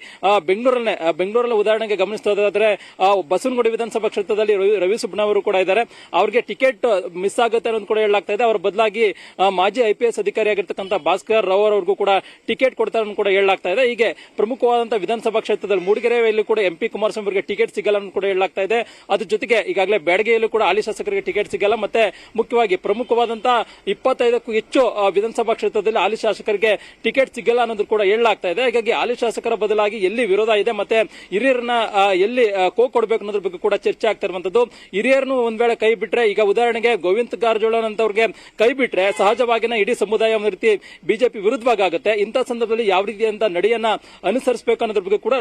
ಬೆಂಗಳೂರಲ್ಲಿ ಉದಾಹರಣೆಗೆ ಗಮನಿಸೋದಾದ್ರೆ ಬಸವನಗುಡಿ ವಿಧಾನಸಭಾ ಕ್ಷೇತ್ರದಲ್ಲಿ ರವಿ ಸುಬ್ರಹ್ಮಣ್ಯ ಅವರು ಕೂಡ ಇದ್ದಾರೆ. ಅವರಿಗೆ ಟಿಕೆಟ್ ಮಿಸ್ ಆಗುತ್ತೆ ಅನ್ನೋದು ಕೂಡ ಹೇಳಲಾಗ್ತಾ ಇದೆ. ಅವರ ಬದಲಾಗಿ ಮಾಜಿ IPS ಅಧಿಕಾರಿಯಾಗಿರ್ತಕ್ಕಂಥ ಭಾಸ್ಕರ್ ರಾವ್ ಅವರಿಗೂ ಕೂಡ ಟಿಕೆಟ್ ಕೊಡ್ತಾರೆ ಅನ್ನೋ ಕೂಡ ಹೇಳಲಾಗ್ತಾ ಇದೆ. ಹೀಗೆ ಪ್ರಮುಖವಾದಂತಹ ವಿಧಾನಸಭಾ ಕ್ಷೇತ್ರದಲ್ಲಿ ಮೂಡಿಗೆರೆಯಲ್ಲಿ ಕೂಡ MP ಕುಮಾರಸ್ವಾಮಿ ಅವರಿಗೆ ಟಿಕೆಟ್ ಸಿಗಲ್ಲ ಅಂತ ಕೂಡ ಹೇಳಲಾಗ್ತಾ ಇದೆ. ಅದ್ರ ಜೊತೆಗೆ ಈಗಾಗಲೇ ಬ್ಯಾಡಗೆಯಲ್ಲೂ ಕೂಡ ಹಾಲಿ ಶಾಸಕರಿಗೆ ಟಿಕೆಟ್ ಸಿಗಲ್ಲ. ಮತ್ತೆ ಮುಖ್ಯವಾಗಿ ಪ್ರಮುಖವಾದಂತಹ 25ಕ್ಕೂ ಹೆಚ್ಚು ವಿಧಾನಸಭಾ ಕ್ಷೇತ್ರದಲ್ಲಿ ಹಾಲಿ ಶಾಸಕರಿಗೆ ಟಿಕೆಟ್ ಸಿಗಲ್ಲ ಅನ್ನೋದು ಕೂಡ ಹೇಳಲಾಗ್ತಾ ಇದೆ. ಹೀಗಾಗಿ ಹಾಲಿ ಶಾಸಕರ ಬದಲಾಗಿ ಎಲ್ಲಿ ವಿರೋಧ ಇದೆ, ಮತ್ತೆ ಹಿರಿಯರನ್ನ ಎಲ್ಲಿ ಕೊಡಬೇಕು ಅನ್ನೋದ್ರ ಬಗ್ಗೆ ಕೂಡ ಚರ್ಚೆ ಆಗ್ತಾ ಇರುವಂತದ್ದು. ಹಿರಿಯರನ್ನು ಒಂದ್ ವೇಳೆ ಕೈ ಬಿಟ್ರೆ, ಈಗ ಉದಾಹರಣೆಗೆ ಗೋವಿಂದ ಕಾರಜೋಳ ಅಂತವ್ರಿಗೆ ಕೈ ಬಿಟ್ರೆ ಸಹಜವಾಗಿನ ಇಡೀ ಸಮುದಾಯ ಒಂದು ರೀತಿ ಬಿಜೆಪಿ ವಿರುದ್ಧವಾಗಿ ಆಗುತ್ತೆ. ಇಂಥ ಸಂದರ್ಭದಲ್ಲಿ ಯಾವ ರೀತಿಯಂತ ನಡೆಯನ್ನ ಅನುಸರಿಸಬೇಕು ಅನ್ನೋದ್ರ ಬಗ್ಗೆ ಕೂಡ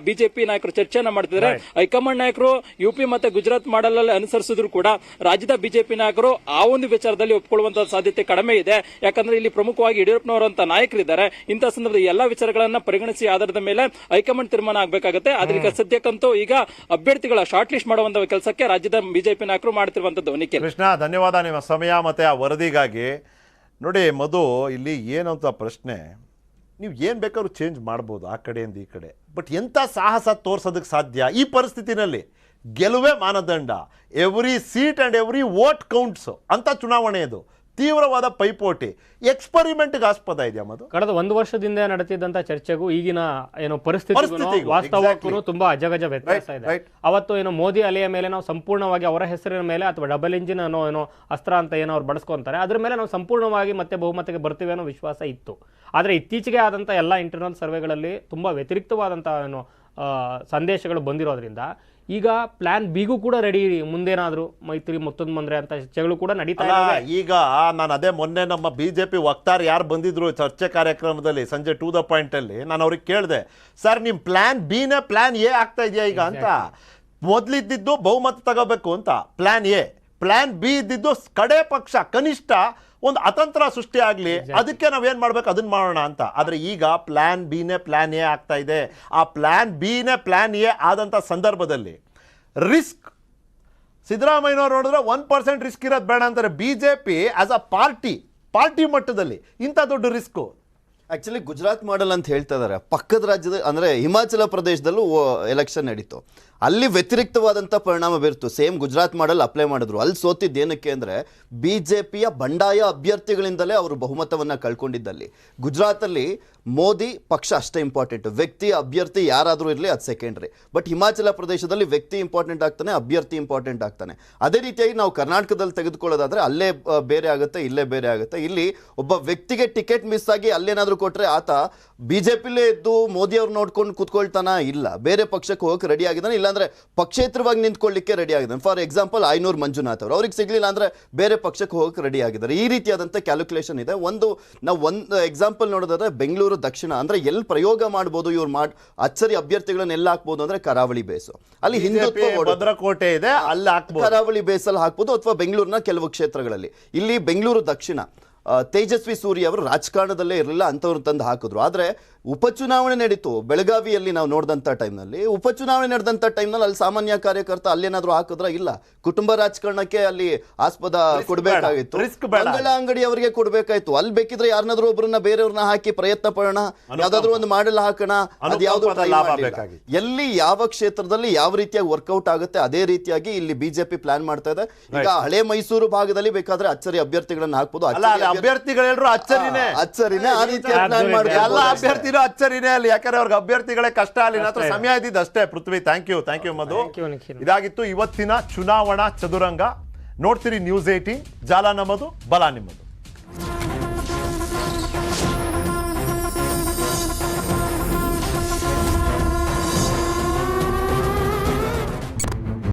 ಬಿಜೆಪಿ ನಾಯಕರು ಚರ್ಚೆಯನ್ನ ಮಾಡ್ತಿದ್ದಾರೆ. ಹೈಕಮಾಂಡ್ ನಾಯಕರು ಯುಪಿ ಮತ್ತೆ ಗುಜರಾತ್ ಮಾಡಲಲ್ಲಿ ಅನುಸರಿಸಿದ್ರು ಕೂಡ ರಾಜ್ಯದ ಬಿಜೆಪಿ ನಾಯಕರು ಆ ಒಂದು ವಿಚಾರದಲ್ಲಿ ಒಪ್ಪಿಕೊಳ್ಳುವಂತಹ ಸಾಧ್ಯತೆ ಕಡಿಮೆ ಇದೆ. ಯಾಕಂದ್ರೆ ಇಲ್ಲಿ ಪ್ರಮುಖವಾಗಿ ಯಡಿಯೂರಪ್ಪನವರಂತ ನಾಯಕರಿದ್ದಾರೆ. ಇಂತಹ ಸಂದರ್ಭದಲ್ಲಿ ಎಲ್ಲಾ ವಿಚಾರಗಳನ್ನ ಪರಿಗಣಿಸಿ ಆಧಾರದ ಮೇಲೆ ಹೈಕಮಾಂಡ್ ತೀರ್ಮಾನ ಆಗಬೇಕಾಗುತ್ತೆ. ಆದ್ರೆ ಸದ್ಯಕ್ಕಂತೂ ಈಗ ಅಭ್ಯರ್ಥಿಗಳ ಶಾರ್ಟ್ ಲಿಸ್ಟ್ ಮಾಡುವಂತಹ ಕೆಲಸಕ್ಕೆ ರಾಜ್ಯದ ಬಿಜೆಪಿ ನಾಯಕರು ಮಾಡ್ತಿರುವಂತದ್ದು. ನಿಖಿಲ್, ಕೃಷ್ಣ, ಧನ್ಯವಾದ ನಿಮ್ಮ ಸಮಯ ಮತ್ತೆ ಆ ವರದಿಗಾಗಿ. ನೋಡಿ ಮಧು, ಇಲ್ಲಿ ಏನಂತ ಪ್ರಶ್ನೆ, ನೀವು ಏನು ಬೇಕಾದ್ರೂ ಚೇಂಜ್ ಮಾಡ್ಬೋದು ಆ ಕಡೆಯಿಂದ ಈ ಕಡೆ. ಬಟ್ ಎಂಥ ಸಾಹಸ ತೋರಿಸೋದಕ್ಕೆ ಸಾಧ್ಯ ಈ ಪರಿಸ್ಥಿತಿನಲ್ಲಿ? ಗೆಲುವೇ ಮಾನದಂಡ, every seat and every vote counts ಅಂತ ಚುನಾವಣೆ ಇದು. ತೀವ್ರವಾದ ಪೈಪೋಟಿ, ಎಕ್ಸ್ಪರಿಮೆಂಟ್ಗೆ ಆಸ್ಪದ ಇದೆಯಾ ಮದು? ಕಳೆದ 1 ವರ್ಷದಿಂದ ನಡೆತಿದ್ದಂತ ಚರ್ಚೆಗೂ ಈಗಿನ ಏನು ಪರಿಸ್ಥಿತಿಗೂ ವಾಸ್ತವಕ್ಕೂ ತುಂಬಾ ಅಜಗಜ ವ್ಯತ್ಯಾಸ ಇದೆ. ಅವತ್ತು ಏನು ಮೋದಿ ಅಲೆಯ ಮೇಲೆ ನಾವು ಸಂಪೂರ್ಣವಾಗಿ ಅವರ ಹೆಸರಿನ ಮೇಲೆ ಅಥವಾ ಡಬಲ್ ಇಂಜಿನ್ ಅನ್ನೋ ಏನೋ ಅಸ್ತ್ರ ಅಂತ ಏನೋ ಅವ್ರು ಬಳಸ್ಕೊಂತಾರೆ, ಅದ್ರ ಮೇಲೆ ನಾವು ಸಂಪೂರ್ಣವಾಗಿ ಮತ್ತೆ ಬಹುಮತಕ್ಕೆ ಬರ್ತೀವಿ ಅನ್ನೋ ವಿಶ್ವಾಸ ಇತ್ತು. ಆದರೆ ಇತ್ತೀಚೆಗೆ ಆದಂಥ ಎಲ್ಲ ಇಂಟರ್ನಲ್ ಸರ್ವೆಗಳಲ್ಲಿ ತುಂಬಾ ವ್ಯತಿರಿಕ್ತವಾದಂಥ ಏನು ಸಂದೇಶಗಳು ಬಂದಿರೋದ್ರಿಂದ ಈಗ ಪ್ಲಾನ್ ಬಿಗೂ ಕೂಡ ರೆಡಿ, ಮುಂದೇನಾದ್ರೂ ಮೈತ್ರಿ ಮತ್ತೊಂದು ಬಂದ್ರೆ ಅಂತ ಚರ್ಚೆಗಳು ಕೂಡ ನಡೀತಾ ಇದೆ. ಈಗ ನಾನು ಅದೇ ಮೊನ್ನೆ ನಮ್ಮ BJP ವಕ್ತಾರ ಯಾರು ಬಂದಿದ್ರು ಚರ್ಚೆ ಕಾರ್ಯಕ್ರಮದಲ್ಲಿ ಸಂಜೆ ಟು ದ ಪಾಯಿಂಟ್ ಅಲ್ಲಿ, ನಾನು ಅವ್ರಿಗೆ ಕೇಳಿದೆ, ಸರ್ ನಿಮ್ಮ ಪ್ಲಾನ್ ಬಿನೇ ಪ್ಲಾನ್ ಎ ಆಗ್ತಾ ಇದೆಯಾ ಈಗ ಅಂತ. ಮೊದಲಿದ್ದಿದ್ದು ಬಹುಮತ ತಗೋಬೇಕು ಅಂತ ಪ್ಲಾನ್ ಎ, ಪ್ಲಾನ್ ಬಿ ಇದ್ದಿದ್ದು ಕಡೆ ಪಕ್ಷ ಕನಿಷ್ಠ ಒಂದು ಅತಂತ್ರ ಸೃಷ್ಟಿ ಆಗಲಿ, ಅದಕ್ಕೆ ನಾವೇನು ಮಾಡ್ಬೇಕು ಅದನ್ನ ಮಾಡೋಣ ಅಂತ. ಆದರೆ ಈಗ ಪ್ಲಾನ್ ಬಿನೇ ಪ್ಲಾನ್ ಎ ಆಗ್ತಾ ಇದೆ. ಆ ಪ್ಲಾನ್ ಬಿನೇ ಪ್ಲಾನ್ ಎ ಆದಂಥ ಸಂದರ್ಭದಲ್ಲಿ ರಿಸ್ಕ್ ಸಿದ್ದರಾಮಯ್ಯನವ್ರು ನೋಡಿದ್ರೆ 1% ರಿಸ್ಕ್ ಇರೋದು ಬೇಡ ಅಂತಾರೆ. BJP ಆಸ್ ಅ ಪಾರ್ಟಿ ಮಟ್ಟದಲ್ಲಿ ಇಂಥ ದೊಡ್ಡ ರಿಸ್ಕು. ಆಕ್ಚುಲಿ ಗುಜರಾತ್ ಮಾಡೆಲ್ ಅಂತ ಹೇಳ್ತಾ ಇದ್ದಾರೆ. ಪಕ್ಕದ ರಾಜ್ಯದ ಅಂದರೆ ಹಿಮಾಚಲ ಪ್ರದೇಶದಲ್ಲೂ ಎಲೆಕ್ಷನ್ ನಡೀತು, ಅಲ್ಲಿ ವ್ಯತಿರಿಕ್ತವಾದಂಥ ಪರಿಣಾಮ ಬೀರ್ತು. ಸೇಮ್ ಗುಜರಾತ್ ಮಾಡೆಲ್ ಅಪ್ಲೈ ಮಾಡಿದ್ರು. ಅಲ್ಲಿ ಸೋತಿದ್ದು ಏನಕ್ಕೆ ಅಂದರೆ BJPಯ ಬಂಡಾಯ ಅಭ್ಯರ್ಥಿಗಳಿಂದಲೇ ಅವರು ಬಹುಮತವನ್ನು ಕಳ್ಕೊಂಡಿದ್ದಲ್ಲಿ. ಗುಜರಾತಲ್ಲಿ ಮೋದಿ ಪಕ್ಷ ಅಷ್ಟೇ ಇಂಪಾರ್ಟೆಂಟ್, ವ್ಯಕ್ತಿ ಅಭ್ಯರ್ಥಿ ಯಾರಾದರೂ ಇರಲಿ ಅದು ಸೆಕೆಂಡ್ರಿ. ಬಟ್ ಹಿಮಾಚಲ ಪ್ರದೇಶದಲ್ಲಿ ವ್ಯಕ್ತಿ ಇಂಪಾರ್ಟೆಂಟ್ ಆಗ್ತಾನೆ, ಅಭ್ಯರ್ಥಿ ಇಂಪಾರ್ಟೆಂಟ್ ಆಗ್ತಾನೆ. ಅದೇ ರೀತಿಯಾಗಿ ನಾವು ಕರ್ನಾಟಕದಲ್ಲಿ ತೆಗೆದುಕೊಳ್ಳೋದಾದರೆ ಅಲ್ಲೇ ಬೇರೆ ಆಗುತ್ತೆ, ಇಲ್ಲೇ ಬೇರೆ ಆಗುತ್ತೆ. ಇಲ್ಲಿ ಒಬ್ಬ ವ್ಯಕ್ತಿಗೆ ಟಿಕೆಟ್ ಮಿಸ್ ಆಗಿ ಅಲ್ಲೇನಾದರೂ ಕೊಟ್ಟರೆ ಆತ BJPಲೇ ಇದ್ದು ಮೋದಿ ಅವ್ರು ನೋಡ್ಕೊಂಡು ಕೂತ್ಕೊಳ್ತಾನ? ಇಲ್ಲ, ಬೇರೆ ಪಕ್ಷಕ್ಕೆ ಹೋಗಕ್ಕೆ ರೆಡಿ ಆಗಿದ್ದಾನೆ, ಇಲ್ಲಾಂದ್ರೆ ಪಕ್ಷೇತರವಾಗಿ ನಿಂತ್ಕೊಳ್ಳಿಕ್ಕೆ ರೆಡಿ ಆಗಿದ್ದಾನೆ. ಫಾರ್ ಎಕ್ಸಾಂಪಲ್ ಐನೂರು ಮಂಜುನಾಥ್ ಅವರು, ಅವ್ರಿಗೆ ಸಿಗ್ಲಿಲ್ಲ ಅಂದ್ರೆ ಬೇರೆ ಪಕ್ಷಕ್ಕೆ ಹೋಗಕ್ಕೆ ರೆಡಿ ಆಗಿದ್ದಾರೆ. ಈ ರೀತಿಯಾದಂಥ ಕ್ಯಾಲ್ಕುಲೇಷನ್ ಇದೆ. ನಾವು ಒಂದು ಎಕ್ಸಾಂಪಲ್ ನೋಡೋದಾದ್ರೆ ಬೆಂಗಳೂರು ದಕ್ಷಿಣ ಅಂದ್ರೆ ಎಲ್ಲಿ ಪ್ರಯೋಗ ಮಾಡ್ಬೋದು, ಇವ್ರು ಅಚ್ಚರಿ ಅಭ್ಯರ್ಥಿಗಳನ್ನ ಎಲ್ಲ ಹಾಕ್ಬೋದು ಅಂದ್ರೆ ಕರಾವಳಿ ಬೇಸು, ಅಲ್ಲಿ ಹಿಂದುತ್ವ ಭದ್ರಕೋಟೆ ಇದೆ, ಅಲ್ಲಿ ಹಾಕ್ಬೋದು, ಕರಾವಳಿ ಬೇಸಲ್ಲಿ ಹಾಕ್ಬೋದು, ಅಥವಾ ಬೆಂಗಳೂರಿನ ಕೆಲವು ಕ್ಷೇತ್ರಗಳಲ್ಲಿ. ಇಲ್ಲಿ ಬೆಂಗಳೂರು ದಕ್ಷಿಣ ತೇಜಸ್ವಿ ಸೂರ್ಯ ಅವರು ರಾಜಕಾರಣದಲ್ಲೇ ಇರಲಿಲ್ಲ, ಅಂಥವ್ರು ತಂದು ಹಾಕಿದ್ರು. ಆದರೆ ಉಪಚುನಾವಣೆ ನಡೀತು ಬೆಳಗಾವಿಯಲ್ಲಿ. ನಾವು ನೋಡಿದಂಥ ಟೈಮ್ನಲ್ಲಿ, ಉಪಚುನಾವಣೆ ನಡೆದಂಥ ಟೈಮ್ನಲ್ಲಿ ಅಲ್ಲಿ ಸಾಮಾನ್ಯ ಕಾರ್ಯಕರ್ತ ಅಲ್ಲೇನಾದರೂ ಹಾಕಿದ್ರ? ಇಲ್ಲ. ಕುಟುಂಬ ರಾಜಕಾರಣಕ್ಕೆ ಅಲ್ಲಿ ಆಸ್ಪದ ಕೊಡಬೇಕಾಗಿತ್ತು, ಮಂಗಳ ಅಂಗಡಿ ಅವರಿಗೆ ಕೊಡಬೇಕಾಯ್ತು. ಅಲ್ಲಿ ಬೇಕಿದ್ರೆ ಯಾರನ್ನಾದ್ರೂ ಒಬ್ಬರನ್ನ ಬೇರೆಯವ್ರನ್ನ ಹಾಕಿ ಪ್ರಯತ್ನ ಪಡೋಣ, ಯಾವ್ದಾದ್ರು ಒಂದು ಮಾಡೆಲ್ ಹಾಕೋಣ, ಅದು ಯಾವ್ದು ಎಲ್ಲಿ ಯಾವ ಕ್ಷೇತ್ರದಲ್ಲಿ ಯಾವ ರೀತಿಯಾಗಿ ವರ್ಕೌಟ್ ಆಗುತ್ತೆ ಅದೇ ರೀತಿಯಾಗಿ ಇಲ್ಲಿ BJP ಪ್ಲಾನ್ ಮಾಡ್ತಾ ಇದೆ. ಈಗ ಹಳೆ ಮೈಸೂರು ಭಾಗದಲ್ಲಿ ಬೇಕಾದ್ರೆ ಅಚ್ಚರಿ ಅಭ್ಯರ್ಥಿಗಳನ್ನ ಹಾಕ್ಬೋದು. ಅಭ್ಯರ್ಥಿಗಳೆಲ್ಲರೂ ಅಚ್ಚರಿನೇ ಆ ರೀತಿಯ ಪ್ಲಾನ್ ಮಾಡಿ ಎಲ್ಲ ಅಭ್ಯರ್ಥಿನೂ ಅಚ್ಚರಿನೇ ಅಲ್ಲಿ, ಯಾಕಂದ್ರೆ ಅವ್ರಿಗೆ ಅಭ್ಯರ್ಥಿಗಳೇ ಕಷ್ಟ. ಅಲ್ಲಿ ಮಾತ್ರ ಸಮಯ ಇದ್ದಿದ್ದು ಅಷ್ಟೇ. ಪೃಥ್ವಿ, ಥ್ಯಾಂಕ್ ಯು ಮಧು. ಇದಾಗಿತ್ತು ಇವತ್ತಿನ ಚುನಾವಣಾ ಚದುರಂಗ. ನೋಡ್ತೀರಿ News 18, ಜಾಲ ನಮ್ಮದು, ಬಲ ನಿಮ್ಮದು.